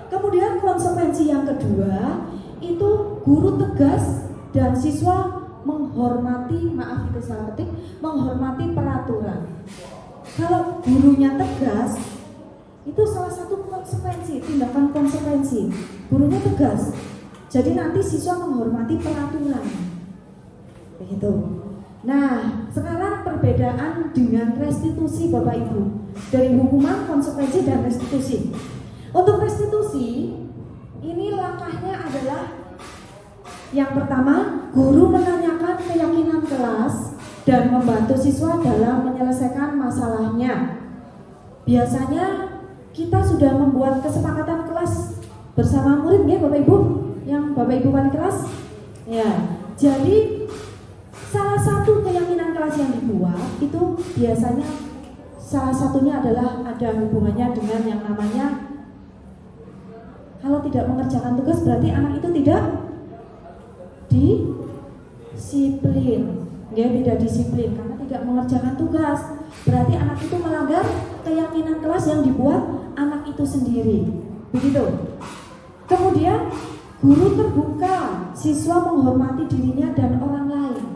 Kemudian konsekuensi yang kedua itu guru tegas dan siswa menghormati, maaf itu salah ketik, menghormati peraturan. Kalau gurunya tegas, itu salah satu konsekuensi, tindakan konsekuensi. Gurunya tegas, jadi nanti siswa menghormati peraturan. Begitu. Nah, sekarang perbedaan dengan restitusi Bapak Ibu. Dari hukuman, konsekuensi, dan restitusi. Untuk restitusi, ini langkahnya adalah yang pertama, guru menanyakan keyakinan kelas dan membantu siswa dalam menyelesaikan masalahnya. Biasanya kita sudah membuat kesepakatan kelas bersama murid ya Bapak Ibu, yang Bapak Ibu wali kelas. Ya, jadi salah satu keyakinan kelas yang dibuat itu biasanya salah satunya adalah ada hubungannya dengan yang namanya kalau tidak mengerjakan tugas berarti anak itu tidak disiplin, dia tidak disiplin karena tidak mengerjakan tugas. Berarti anak itu melanggar keyakinan kelas yang dibuat anak itu sendiri. Begitu. Kemudian guru terbuka, siswa menghormati dirinya dan orang lain.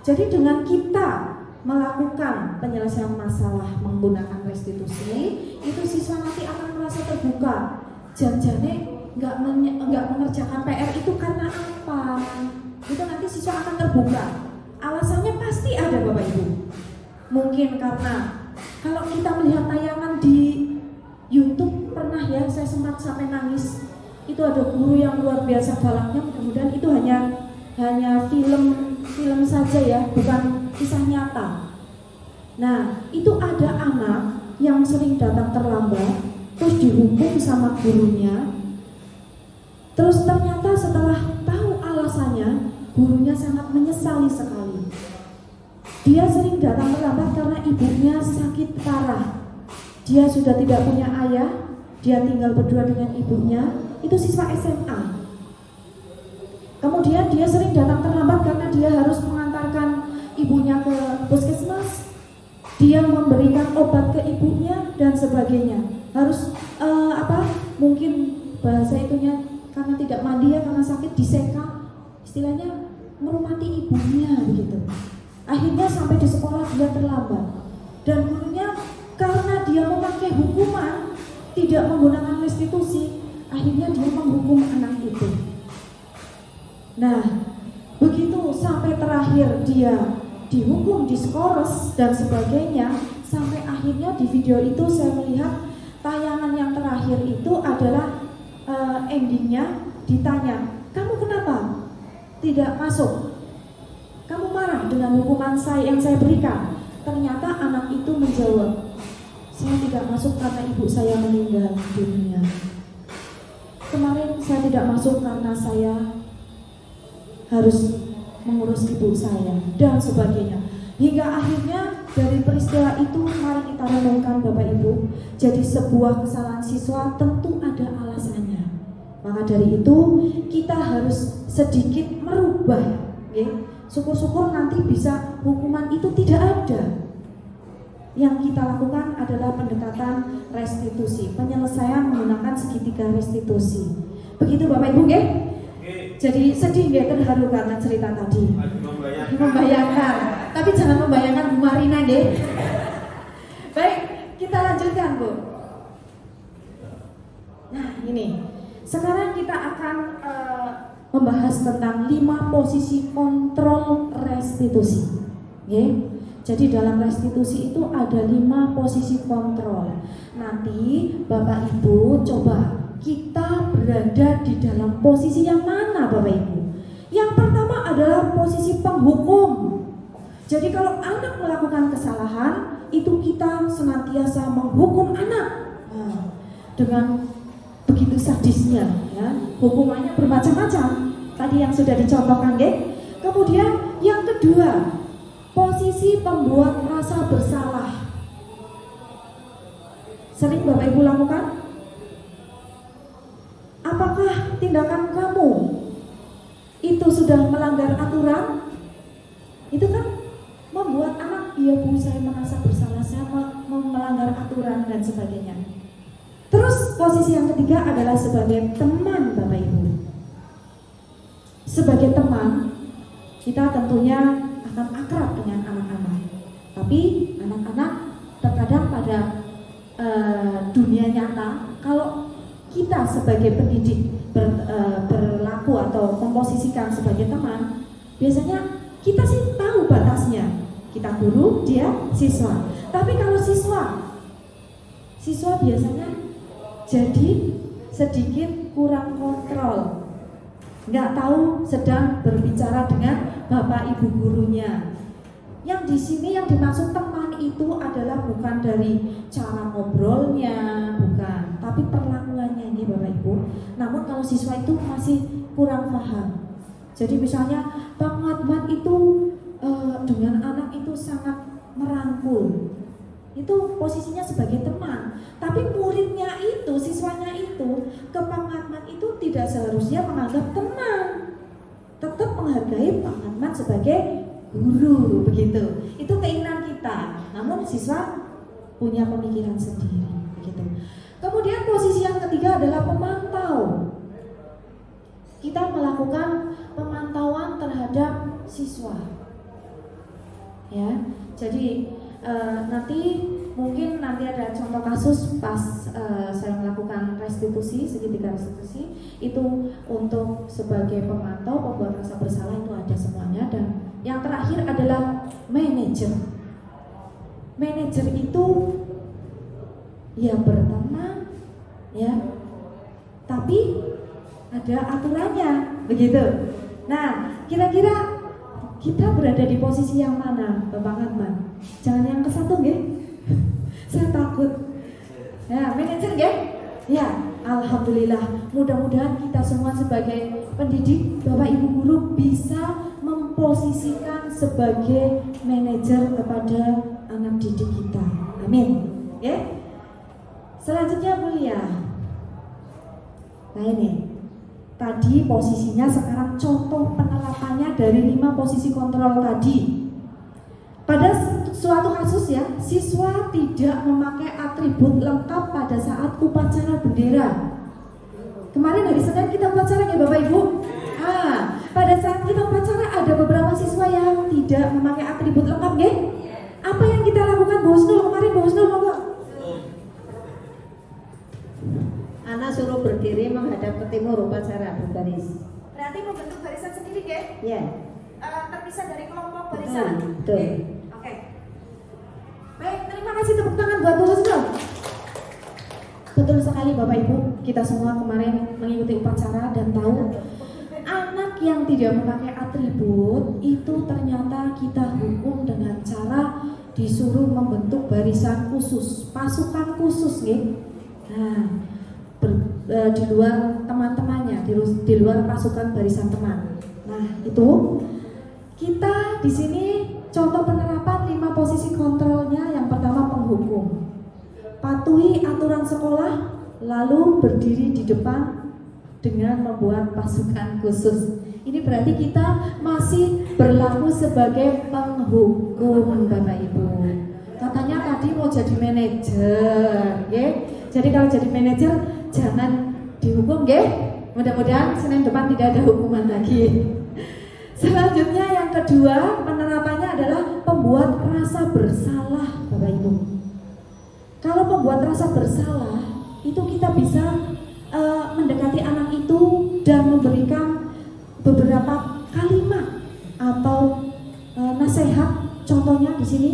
Jadi dengan kita melakukan penyelesaian masalah menggunakan restitusi, itu siswa nanti akan merasa terbuka. Janjane nggak mengerjakan PR itu karena apa? Itu nanti siswa akan terbuka. Alasannya pasti ada Bapak Ibu. Mungkin karena kalau kita melihat tayangan di YouTube pernah ya, saya sempat sampai nangis. Itu ada guru yang luar biasa galaknya. Mudah-mudahan itu hanya film saja ya, bukan kisah nyata. Nah, itu ada anak yang sering datang terlambat, terus dihukum sama gurunya. Terus ternyata setelah tahu alasannya, gurunya sangat menyesali sekali. Dia sering datang terlambat karena ibunya sakit parah. Dia sudah tidak punya ayah, dia tinggal berdua dengan ibunya. Itu siswa SMA. Kemudian dia sering datang terlambat karena dia harus mengantarkan ibunya ke puskesmas. Dia memberikan obat ke ibunya dan sebagainya. Harus mungkin bahasa itunya karena tidak mandi ya, karena sakit diseka, istilahnya merumati ibunya begitu. Akhirnya sampai di sekolah dia terlambat. Dan gurunya karena dia memakai hukuman, tidak menggunakan restitusi, akhirnya dia menghukum anak itu. Nah, begitu sampai terakhir dia dihukum, diskors dan sebagainya, sampai akhirnya di video itu saya melihat tayangan yang terakhir itu adalah endingnya ditanya, kamu kenapa tidak masuk? Kamu marah dengan hukuman yang saya berikan? Ternyata anak itu menjawab, saya tidak masuk karena ibu saya meninggal dunia. Kemarin saya tidak masuk karena saya harus mengurus ibu saya dan sebagainya. Hingga akhirnya dari peristiwa itu mari kita renungkan Bapak Ibu. Jadi sebuah kesalahan siswa tentu ada alasannya. Maka dari itu kita harus sedikit merubah, ya. Syukur-syukur nanti bisa hukuman itu tidak ada. Yang kita lakukan adalah pendekatan restitusi, penyelesaian menggunakan segitiga restitusi. Begitu Bapak Ibu, ya? Jadi sedih ya, terharu karena cerita tadi. Membayangkan, tapi jangan membayangkan Bu Marina deh. Baik, kita lanjutkan Bu. Nah ini, sekarang kita akan membahas tentang 5 posisi kontrol restitusi. Jadi dalam restitusi itu ada 5 posisi kontrol. Nanti Bapak Ibu coba kita berada di dalam posisi yang mana Bapak Ibu? Yang pertama adalah posisi penghukum. Jadi kalau anak melakukan kesalahan, itu kita senantiasa menghukum anak dengan begitu sadisnya, ya. Hukumannya bermacam-macam. Tadi yang sudah dicontohkan, ya. Kemudian yang kedua, posisi pembuat rasa bersalah. Sering Bapak Ibu lakukan? Apakah tindakan kamu itu sudah melanggar aturan? Itu kan membuat anak, iya Bu, saya merasa bersalah, saya melanggar aturan dan sebagainya. Terus posisi yang ketiga adalah sebagai teman Bapak Ibu. Sebagai teman, kita tentunya akan akrab dengan anak-anak. Tapi anak-anak terkadang pada dunia nyata, kalau kita sebagai pendidik berlaku atau memposisikan sebagai teman, biasanya kita sih tahu batasnya. Kita guru, dia siswa. Tapi kalau siswa biasanya jadi sedikit kurang kontrol, nggak tahu sedang berbicara dengan bapak ibu gurunya. Yang di sini yang dimaksud teman itu adalah bukan dari cara ngobrolnya, bukan, tapi perlakuannya ini bapak ibu. Namun kalau siswa itu masih kurang paham. Jadi misalnya Pak Muhammad itu dengan anak itu sangat merangkul. Itu posisinya sebagai teman, tapi muridnya itu, siswanya itu ke Pak Muhammad itu tidak seharusnya menganggap teman, tetap menghargai Pak Muhammad sebagai guru, begitu. Itu keinginan kita, namun siswa punya pemikiran sendiri, begitu. Kemudian posisi yang ketiga adalah pemantau. Kita melakukan pemantauan terhadap siswa, ya. Jadi mungkin nanti ada contoh kasus pas saya melakukan restitusi, segitiga restitusi itu untuk sebagai pemantau, pembuat rasa bersalah itu ada semuanya. Dan yang terakhir adalah manajer. Manajer itu ya berteman, ya, tapi ada aturannya, begitu. Nah, kira-kira kita berada di posisi yang mana, Bapak Ahmad? Jangan yang ke satu, nggih. Saya takut. Ya, manajer, nggih? Ya, alhamdulillah. Mudah-mudahan kita semua sebagai pendidik, Bapak Ibu guru bisa memposisikan sebagai manajer kepada anak didik kita. Amin. Ya. Selanjutnya mulia. Nah ini. Tadi posisinya, sekarang contoh penerapannya dari 5 posisi kontrol tadi. Pada suatu kasus ya, siswa tidak memakai atribut lengkap pada saat upacara bendera. Kemarin hari Senin kita upacara ya Bapak Ibu. Pada saat kita upacara ada beberapa siswa yang tidak memakai atribut lengkap, ya? Apa yang kita lakukan Bu Husnul kemarin, Bu Husnul monggo? Anak suruh berdiri menghadap ke timur upacara berbaris. Berarti membentuk barisan sendiri, ya? Iya. Terpisah dari kelompok barisan. Betul. Oke. Baik, terima kasih, tepuk tangan buat Bu Husnul. Betul sekali Bapak Ibu, kita semua kemarin mengikuti upacara dan tahu anak yang tidak memakai atribut itu ternyata kita hukum dengan cara disuruh membentuk barisan khusus, pasukan khusus, nih. Nah, di luar teman-temannya, di luar pasukan barisan teman. Nah, itu kita di sini contoh penerapan 5 posisi kontrolnya. Yang pertama penghukum. Patuhi aturan sekolah, lalu berdiri di depan dengan membuat pasukan khusus. Ini berarti kita masih berlaku sebagai penghukum, Bapak Ibu. Katanya tadi mau jadi manajer, ya. Jadi kalau jadi manajer jangan dihukum, ya. Mudah-mudahan Senin depan tidak ada hukuman lagi. Selanjutnya yang kedua penerapannya adalah pembuat rasa bersalah, Bapak Ibu. Kalau pembuat rasa bersalah itu kita bisa mendekati anak itu dan memberikan beberapa kalimat atau nasihat. Contohnya di sini,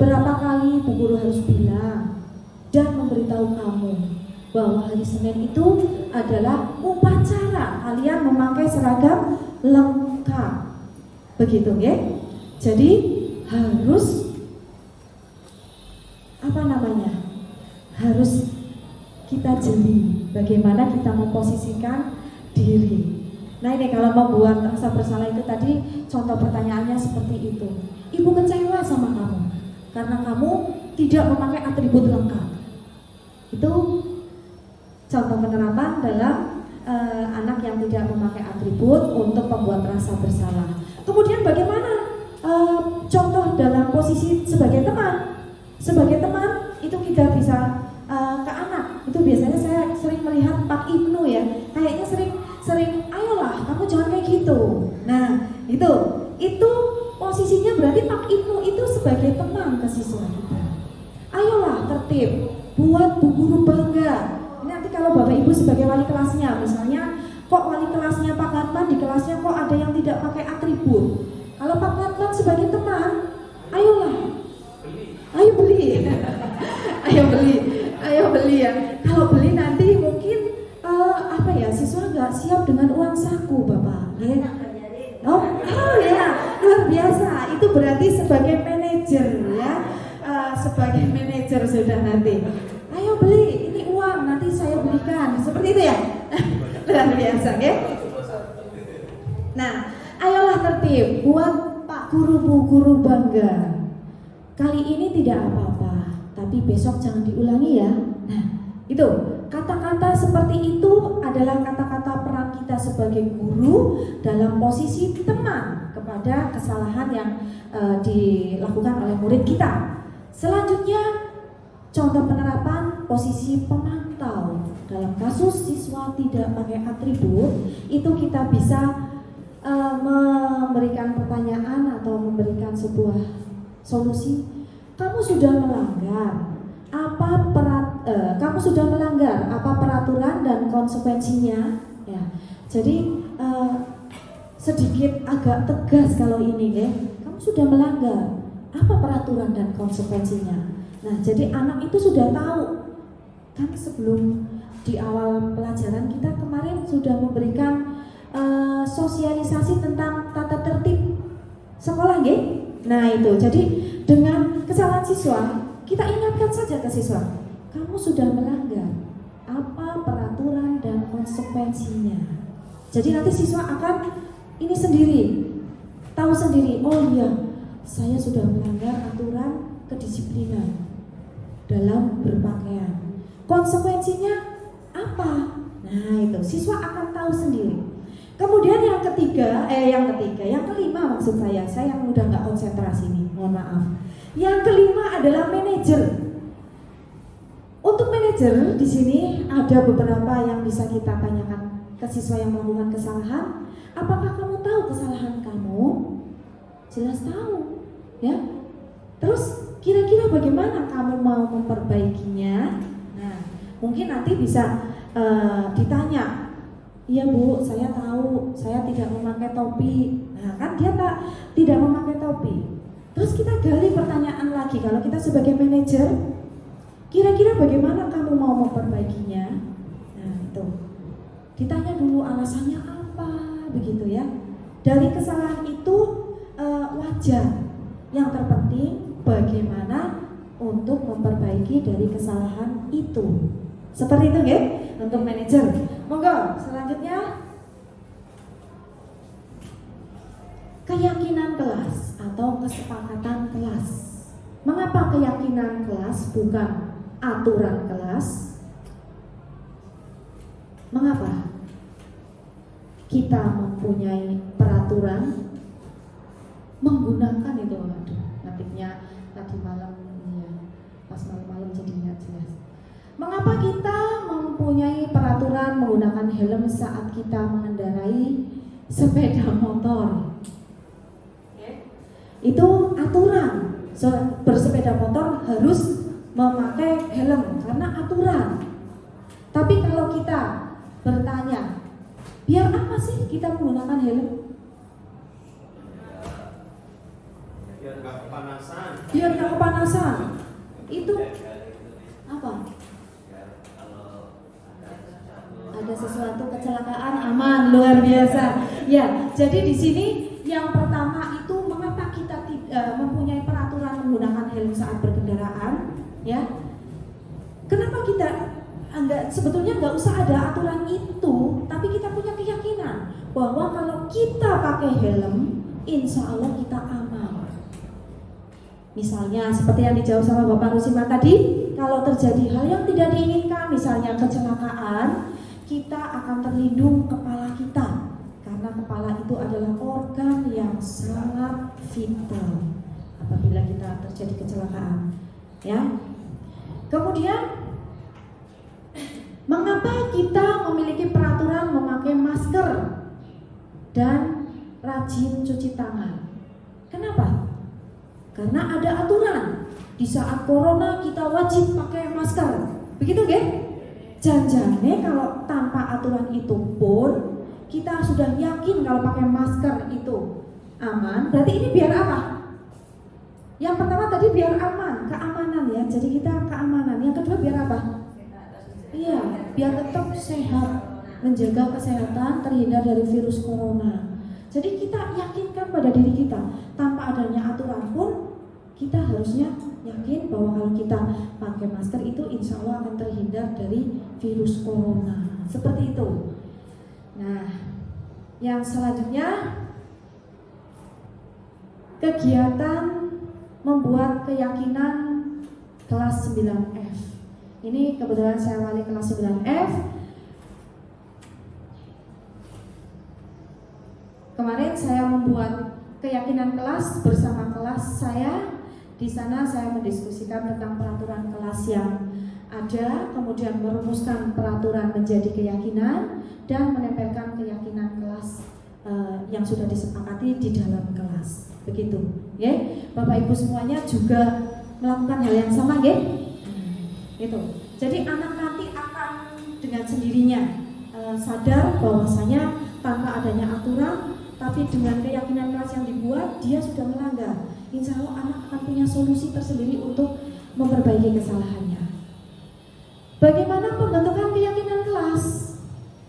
berapa kali Bu Guru harus bilang dan memberitahu kamu bahwa hari Senin itu adalah upacara, kalian memakai seragam lengkap, begitu ya. Jadi harus harus kita jeli bagaimana kita memposisikan diri. Nah ini kalau membuat rasa bersalah itu tadi contoh pertanyaannya seperti itu. Ibu kecewa sama kamu karena kamu tidak memakai atribut lengkap. Itu contoh penerapan dalam anak yang tidak memakai atribut untuk membuat rasa bersalah. Kemudian bagaimana contoh dalam posisi sebagai teman? Sebagai teman itu kita bisa ke anak. Itu biasanya saya sering melihat Pak Ibnu ya, kayaknya sering ayolah kamu jangan kayak gitu. Nah itu posisinya berarti Pak Ibnu itu sebagai teman ke siswa kita. Ayolah tertib, buat bu guru bangga. Nanti kalau Bapak Ibu sebagai wali kelasnya, misalnya kok wali kelasnya Pak Katman di kelasnya kok ada yang tidak pakai atribut. Kalau Pak Katman sebagai teman, ayolah, ayo beli, ayo beli ya. Kalau beli nanti mungkin siswa nggak siap dengan uang saku Bapak. Ya. Oh ya, luar biasa. Itu berarti sebagai manajer ya, sebagai manajer sudah nanti. Ayo beli, ini uang nanti saya belikan. Seperti itu ya, luar biasa ya. Nah, ayolah tertib, buat Pak Guru Bu Guru bangga. Kali ini tidak apa-apa, tapi besok jangan diulangi ya. Nah, itu kata-kata seperti itu adalah kata-kata peran kita sebagai guru dalam posisi teman kepada kesalahan yang dilakukan oleh murid kita. Selanjutnya, contoh penerapan posisi pemantau. Dalam kasus siswa tidak pakai atribut, itu kita bisa memberikan pertanyaan atau memberikan sebuah solusi. Kamu sudah melanggar apa peraturan dan konsekuensinya ya. Jadi sedikit agak tegas kalau ini ya. Kamu sudah melanggar apa peraturan dan konsekuensinya. Nah, jadi anak itu sudah tahu. Kan sebelum di awal pelajaran kita kemarin sudah memberikan sosialisasi tentang tata tertib sekolah nggih. Nah, itu. Jadi dengan kesalahan siswa, kita ingatkan saja ke siswa, kamu sudah melanggar apa peraturan dan konsekuensinya. Jadi nanti siswa akan ini sendiri, tahu sendiri, oh iya, saya sudah melanggar aturan kedisiplinan dalam berpakaian. Konsekuensinya apa? Nah itu, siswa akan tahu sendiri. Kemudian yang kelima maksud saya yang udah nggak konsentrasi nih, mohon maaf. Yang kelima adalah manajer. Untuk manajer di sini ada beberapa yang bisa kita tanyakan ke siswa yang melakukan kesalahan. Apakah kamu tahu kesalahan kamu? Jelas tahu, ya. Terus kira-kira bagaimana kamu mau memperbaikinya? Nah, mungkin nanti bisa ditanya. Iya Bu, saya tahu saya tidak memakai topi. Nah kan dia tidak memakai topi. Terus kita gali pertanyaan lagi, kalau kita sebagai manajer, kira-kira bagaimana kamu mau memperbaikinya? Nah itu, ditanya dulu alasannya apa, begitu ya. Dari kesalahan itu wajar. Yang terpenting bagaimana untuk memperbaiki dari kesalahan itu. Seperti itu ya, untuk manajer. Monggo, selanjutnya keyakinan kelas atau kesepakatan kelas. Mengapa keyakinan kelas bukan aturan kelas? Mengapa kita mempunyai peraturan menggunakan itu? Aduh, nantinya tadi malam ya, pas malam-malam jadi nggak jelas. Mengapa kita mempunyai peraturan menggunakan helm saat kita mengendarai sepeda motor? Itu aturan. Bersepeda motor harus memakai helm karena aturan. Tapi kalau kita bertanya, biar apa sih kita menggunakan helm? Biar nggak kepanasan. Biar nggak kepanasan. Itu apa? Ada sesuatu kecelakaan aman, luar biasa. Ya, jadi di sini yang pertama itu mengapa kita mempunyai peraturan menggunakan helm saat berkendaraan, ya? Kenapa kita sebetulnya nggak usah ada aturan itu, tapi kita punya keyakinan bahwa kalau kita pakai helm, insya Allah kita aman. Misalnya seperti yang dijawab sama Bapak Rusima tadi, kalau terjadi hal yang tidak diinginkan, misalnya kecelakaan, kita akan terlindung kepala kita. Karena kepala itu adalah organ yang sangat vital apabila kita terjadi kecelakaan, ya. Kemudian Kenapa kita memiliki peraturan memakai masker dan rajin cuci tangan? Kenapa? Karena ada aturan. Di saat corona kita wajib pakai masker. Begitu, kan? Janjane kalau tanpa aturan itu pun kita sudah yakin kalau pakai masker itu aman. Berarti ini biar apa? Yang pertama tadi biar aman, keamanan ya. Jadi kita keamanan. Yang kedua biar apa? Iya, biar tetap sehat, menjaga kesehatan, terhindar dari virus corona. Jadi kita yakinkan pada diri kita, tanpa adanya aturan pun kita harusnya yakin bahwa kalau kita pakai masker itu insya Allah akan terhindar dari virus corona. Seperti itu. Nah, yang selanjutnya kegiatan membuat keyakinan kelas 9F. Ini kebetulan saya wali kelas 9F. Kemarin saya membuat keyakinan kelas bersama kelas saya. Di sana saya mendiskusikan tentang peraturan kelas yang ada, kemudian merumuskan peraturan menjadi keyakinan dan menempelkan keyakinan kelas yang sudah disepakati di dalam kelas. Begitu, ya. Bapak Ibu semuanya juga melakukan hal yang sama, ya. Itu. Jadi anak nanti akan dengan sendirinya sadar bahwasanya tanpa adanya aturan, tapi dengan keyakinan kelas yang dibuat, dia sudah melanggar. Insya Allah anak akan punya solusi tersendiri untuk memperbaiki kesalahannya. Bagaimana pembentukan keyakinan kelas?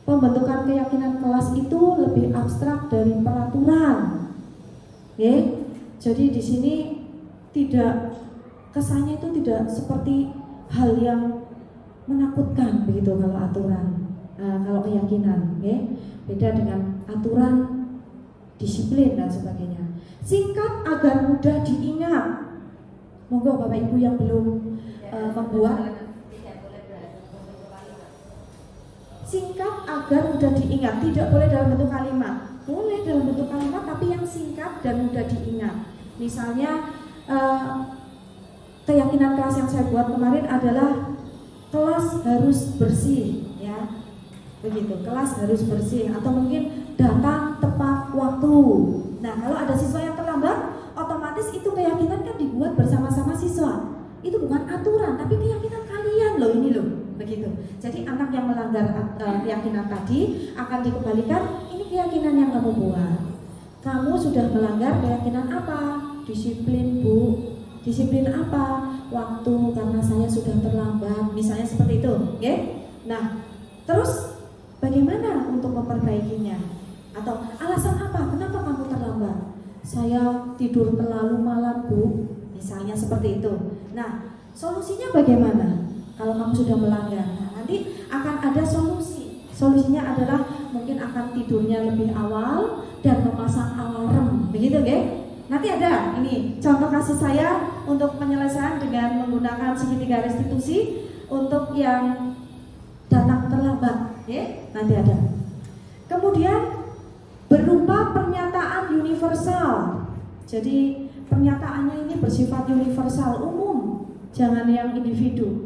Pembentukan keyakinan kelas itu lebih abstrak dari peraturan. Ya, jadi di sini tidak, kesannya itu tidak seperti hal yang menakutkan begitu kalau aturan, kalau keyakinan, ya. Beda dengan aturan, disiplin dan sebagainya. Singkat agar mudah diingat. Monggo Bapak Ibu yang belum membuat. Singkat agar mudah diingat. Tidak boleh dalam bentuk kalimat. Boleh dalam bentuk kalimat tapi yang singkat dan mudah diingat. Misalnya keyakinan kelas yang saya buat kemarin adalah kelas harus bersih, ya. Begitu, kelas harus bersih, atau mungkin datang tepat waktu. Nah, kalau ada siswa yang terlambat, otomatis itu keyakinan kan dibuat bersama-sama siswa. Itu bukan aturan, tapi keyakinan kalian loh ini loh, begitu. Jadi anak yang melanggar keyakinan tadi akan dikembalikan, ini keyakinan yang kamu buat. Kamu sudah melanggar keyakinan apa? Disiplin, Bu. Disiplin apa? Waktu, karena saya sudah terlambat, misalnya seperti itu, ya. Nah, terus bagaimana untuk memperbaikinya? Atau alasan apa? Kenapa kamu terlambat? Saya tidur terlalu malam, Bu. Misalnya seperti itu. Nah, solusinya bagaimana? Kalau kamu sudah melanggar, nah, nanti akan ada solusi. Solusinya adalah mungkin akan tidurnya lebih awal dan memasang alarm, begitu, ya? Nanti ada ini contoh kasus saya untuk penyelesaian dengan menggunakan segitiga restitusi untuk yang datang terlambat, ya? Nanti ada. Kemudian berupa pernyataan universal. Jadi pernyataannya ini bersifat universal, umum, jangan yang individu.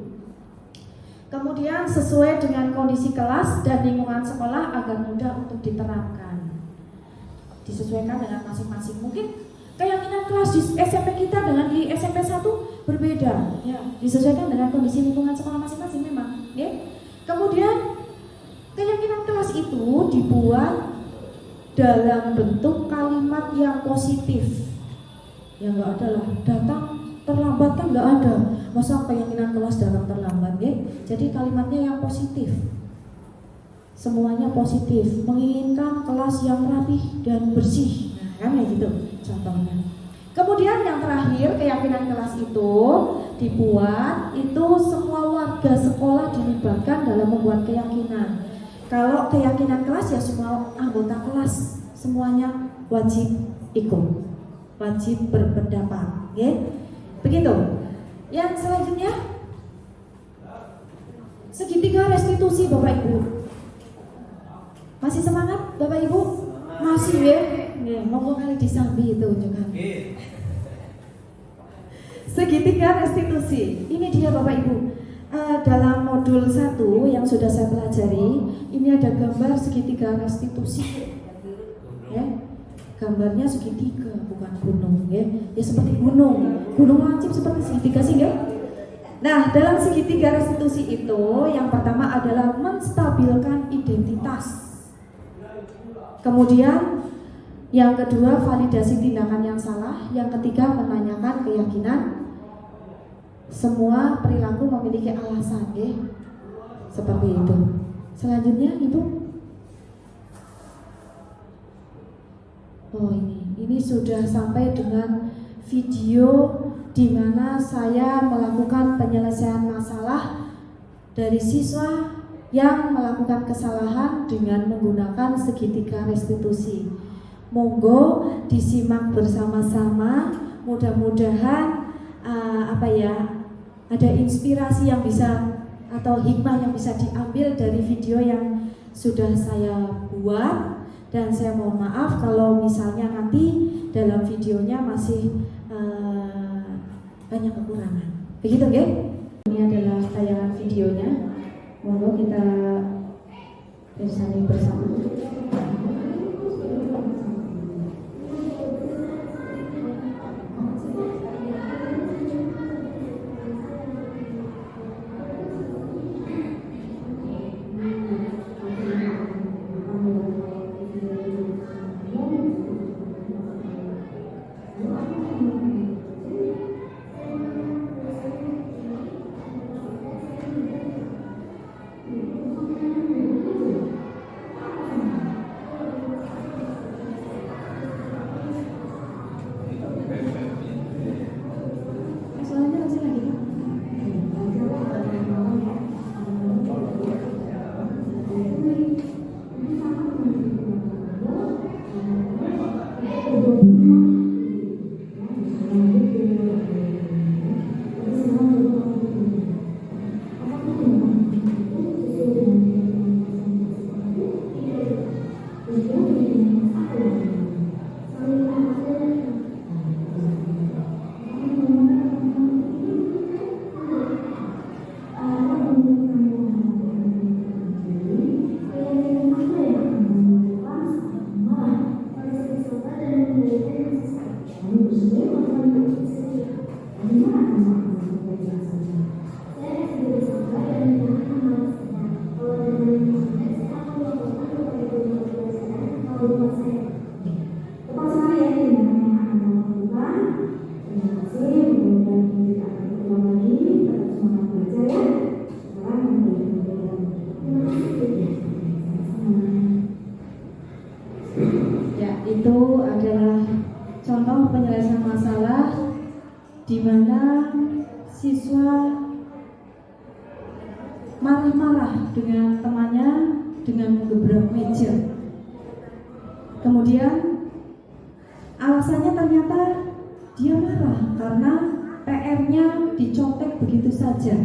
Kemudian sesuai dengan kondisi kelas dan lingkungan sekolah agar mudah untuk diterapkan. Disesuaikan dengan masing-masing. Mungkin keyakinan kelas di SMP kita dengan di SMP 1 berbeda, ya. Disesuaikan dengan kondisi lingkungan sekolah masing-masing memang, ya. Kemudian keyakinan kelas itu dibuat dalam bentuk kalimat yang positif. Ya enggak ada lah, datang terlambat kan enggak ada. Masa keyakinan kelas datang terlambat, ya? Jadi kalimatnya yang positif. Semuanya positif, menginginkan kelas yang rapih dan bersih. Nah, kan ya gitu contohnya. Kemudian yang terakhir, keyakinan kelas itu dibuat, itu semua warga sekolah dilibatkan dalam membuat keyakinan. Kalau keyakinan kelas ya semua anggota kelas semuanya wajib ikut, wajib berpendapat, ya. Begitu. Yang selanjutnya segitiga restitusi, Bapak Ibu. Masih semangat Bapak Ibu? Masih, ya. Monggo kali disambi itu juga. Segitiga restitusi. Ini dia Bapak Ibu. Dalam model modul 1 yang sudah saya pelajari, ini ada gambar segitiga restitusi. Ya. Gambarnya segitiga, bukan gunung, ya. Ya seperti gunung. Gunung lancip seperti segitiga sih, ya. Nah, dalam segitiga restitusi itu yang pertama adalah menstabilkan identitas. Kemudian yang kedua validasi tindakan yang salah, yang ketiga menanyakan keyakinan. Semua perilaku memiliki alasan, ya. Seperti itu. Selanjutnya, Ibu. Oh, ini sudah sampai dengan video di mana saya melakukan penyelesaian masalah dari siswa yang melakukan kesalahan dengan menggunakan segitiga restitusi. Monggo disimak bersama-sama, mudah-mudahan ada inspirasi yang bisa atau hikmah yang bisa diambil dari video yang sudah saya buat. Dan saya mohon maaf kalau misalnya nanti dalam videonya masih banyak kekurangan. Begitu, ya? Ini adalah tayangan videonya. Monggo kita bersama bersama. Itu adalah contoh penyelesaian masalah di mana siswa marah-marah dengan temannya dengan menggebrak meja. Kemudian alasannya ternyata dia marah karena PR-nya dicontek begitu saja.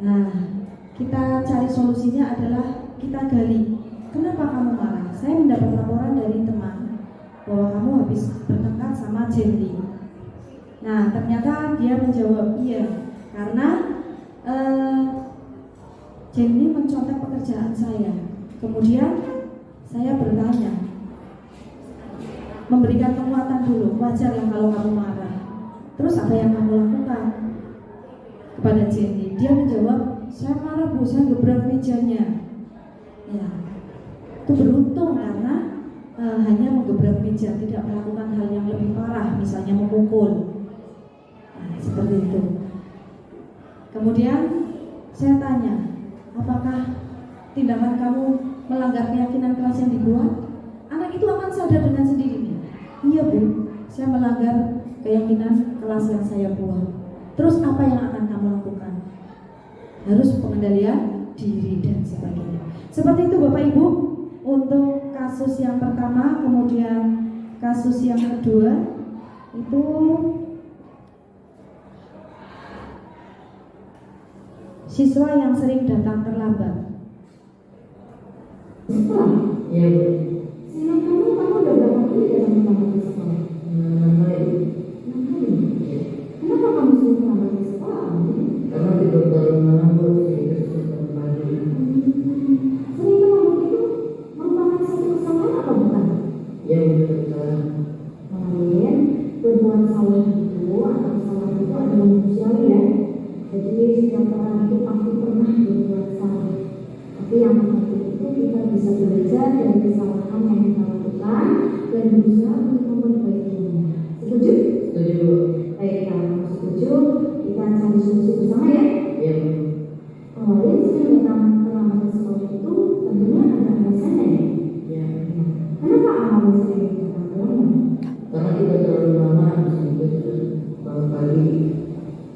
Nah, kita cari solusinya adalah kita gali. Kenapa kamu marah? Saya mendapat laporan dari teman bahwa kamu habis bertengkar sama Jenny. Nah, ternyata dia menjawab iya, karena Jenny mencontek pekerjaan saya. Kemudian saya bertanya, memberikan penguatan dulu, wajar yang kalau kamu marah. Terus apa yang kamu lakukan kepada Jenny? Dia menjawab, saya marah Bu, saya gebrak mejanya. Ya, itu beruntung karena hanya menggebrak meja, tidak melakukan hal yang lebih parah, misalnya memukul. Nah, seperti itu. Kemudian saya tanya, apakah tindakan kamu melanggar keyakinan kelas yang dibuat? Anak itu akan sadar dengan sendirinya. Iya Bu, saya melanggar keyakinan kelas yang saya buat. Terus apa yang akan kamu lakukan? Harus pengendalian diri dan sebagainya. Seperti itu Bapak Ibu untuk kasus yang pertama. Kemudian kasus yang kedua itu siswa yang sering datang terlambat. Ya, sama kamu udah berapa kali datang terlambat ke sekolah? 6 kali. Kenapa kamu sering terlambat ke sekolah? Karena tidur bareng anak dari kesalahan yang kita lakukan dan berusaha untuk memperbaikinya. Setuju? Setuju. Baik, kalau kamu setuju, kita cari solusi bersama ya? Iya. Kemarin saya datang terlambat ke sekolah itu tentunya ada alasannya ya? Iya. Kenapa awalnya sering datang terlambat? Karena kita terlalu lama di terus bangun pagi.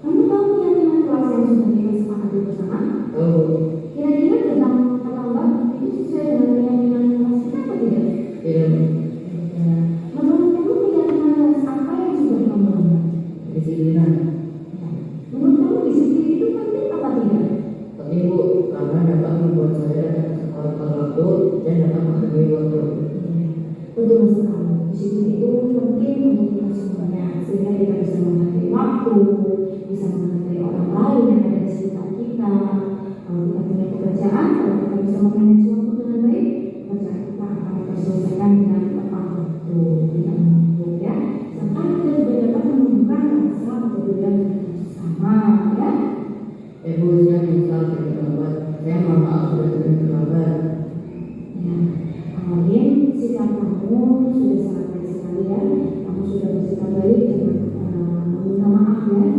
Kamu tahu keyakinan kelas yang sudah kita sepakati bersama? Tahu. Kira-kira datang terlambat itu sesuai dengan keyakinan kelas kita atau tidak? Tidak. Menurut kamu keyakinan kelas apa yang sudah kamu lakukan? Disiplinan. Menurut kamu disiplin itu penting apa tidak? Penting Bu, karena dapat membuat saya datang ke sekolah tepat waktu dan dapat menghargai waktu. Betul sekali. Disiplin itu penting untuk kita semuanya, sehingga kita bisa menghargai waktu, bisa menghargai orang lain yang ada di sekitar kita. Kalau kita punya pekerjaan, kalau kita bisa memanage waktu dengan baik, pekerjaan kita akan terselesaikan dengan tepat waktu, tidak menumpuk ya. Serta kita juga dapat menumbuhkan rasa kepedulian dengan sesama ya. Ibu, saya menyesal terlambat. Saya mohon maaf sudah terlambat. Ya, kemarin sikap kamu sudah sangat baik sekali ya. Kamu sudah bersikap baik dengan meminta maaf ya.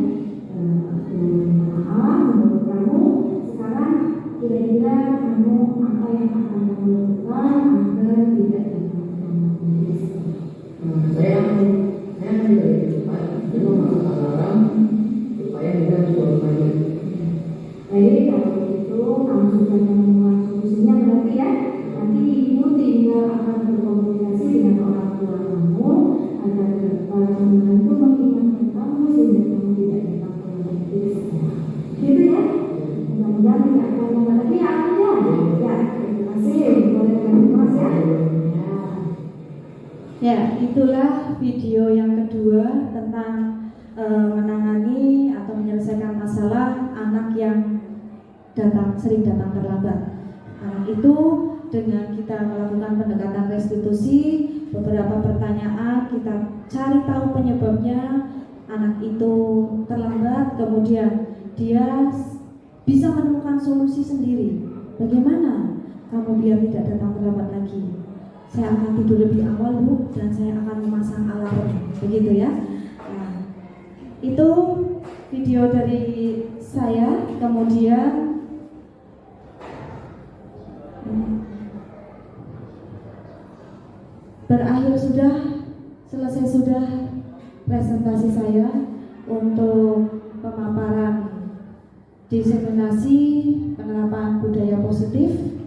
Dengan meminta maaf menurut kamu. Sekarang kira-kira kamu apa yang akan kamu lakukan agar tidak dapat terlambat? Saya akan lebih cepat untuk masuk alarm supaya tidak terlalu banyak. Baik, kalau begitu kamu sudah menemukan solusinya berarti ya. Nanti ibu tinggal akan berkomunikasi dengan orang tua kamu agar dapat membantu mengingatkan kamu sehingga kamu tidak datang terlambat di sekolah. Gitu ya. Mudah-mudahan tidak akan terlambat lagi ya. Ya, terima kasih. Boleh mas ya. Ya, itulah video yang kedua tentang menangani atau menyelesaikan masalah anak yang sering datang terlambat. Anak itu dengan kita melakukan pendekatan restitusi, beberapa pertanyaan kita cari tahu penyebabnya anak itu terlambat, kemudian dia bisa menemukan solusi sendiri. Bagaimana kamu biar tidak datang terlambat lagi? Saya akan tidur lebih awal Bu, dan saya akan memasang alarm, begitu ya. Nah, itu video dari saya. Kemudian selesai sudah presentasi saya untuk pemaparan diseminasi penerapan budaya positif.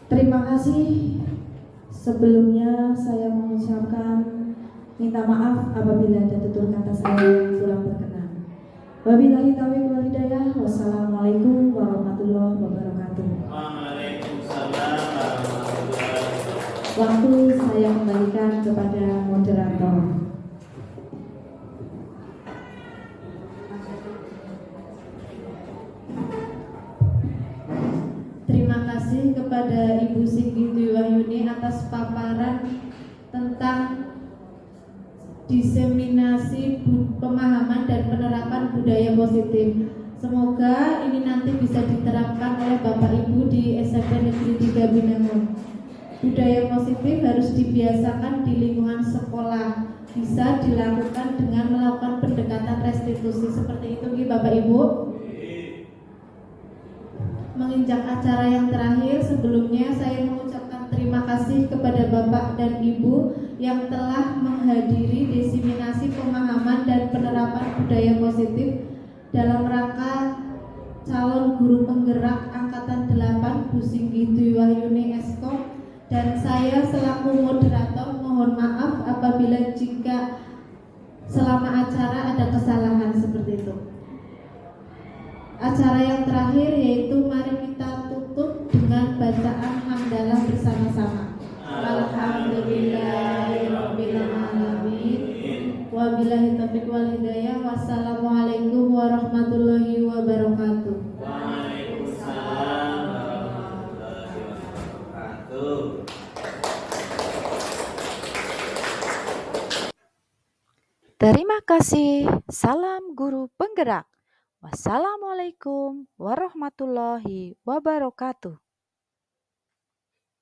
Terima kasih. Sebelumnya saya mengucapkan minta maaf apabila ada tutur kata saya yang kurang berkenan. Wabillahi taufiq wal hidayah. Wassalamualaikum warahmatullahi wabarakatuh. Waalaikumsalam warahmatullahi wabarakatuh. Waktu saya kembalikan kepada moderator. Terima kasih kepada Ibu Singgi Dwi Wahyuni atas paparan tentang diseminasi pemahaman dan penerapan budaya positif. Semoga ini nanti bisa diterapkan oleh Bapak Ibu di SMP Negeri 3 Binangun. Budaya positif harus dibiasakan di lingkungan sekolah. Bisa dilakukan dengan melakukan pendekatan restitusi seperti itu, Bapak Ibu. Menginjak acara yang terakhir, sebelumnya saya mengucapkan terima kasih kepada Bapak dan Ibu yang telah menghadiri diseminasi pemahaman dan penerapan budaya positif dalam rangka calon guru penggerak angkatan 8 Bu Singgi Dwi Wahyuni Eskom, dan saya selaku moderator mohon maaf apabila jika selama acara ada kesalahan seperti itu. Acara yang terakhir yaitu mari kita tutup dengan bacaan hamdalah bersama-sama. Alhamdulillahirabbil alamin. Wabillahi taufiq wal hidayah. Wassalamualaikum warahmatullahi wabarakatuh. Waalaikumsalam warahmatullahi wabarakatuh. Terima kasih. Salam guru penggerak. Wassalamualaikum warahmatullahi wabarakatuh.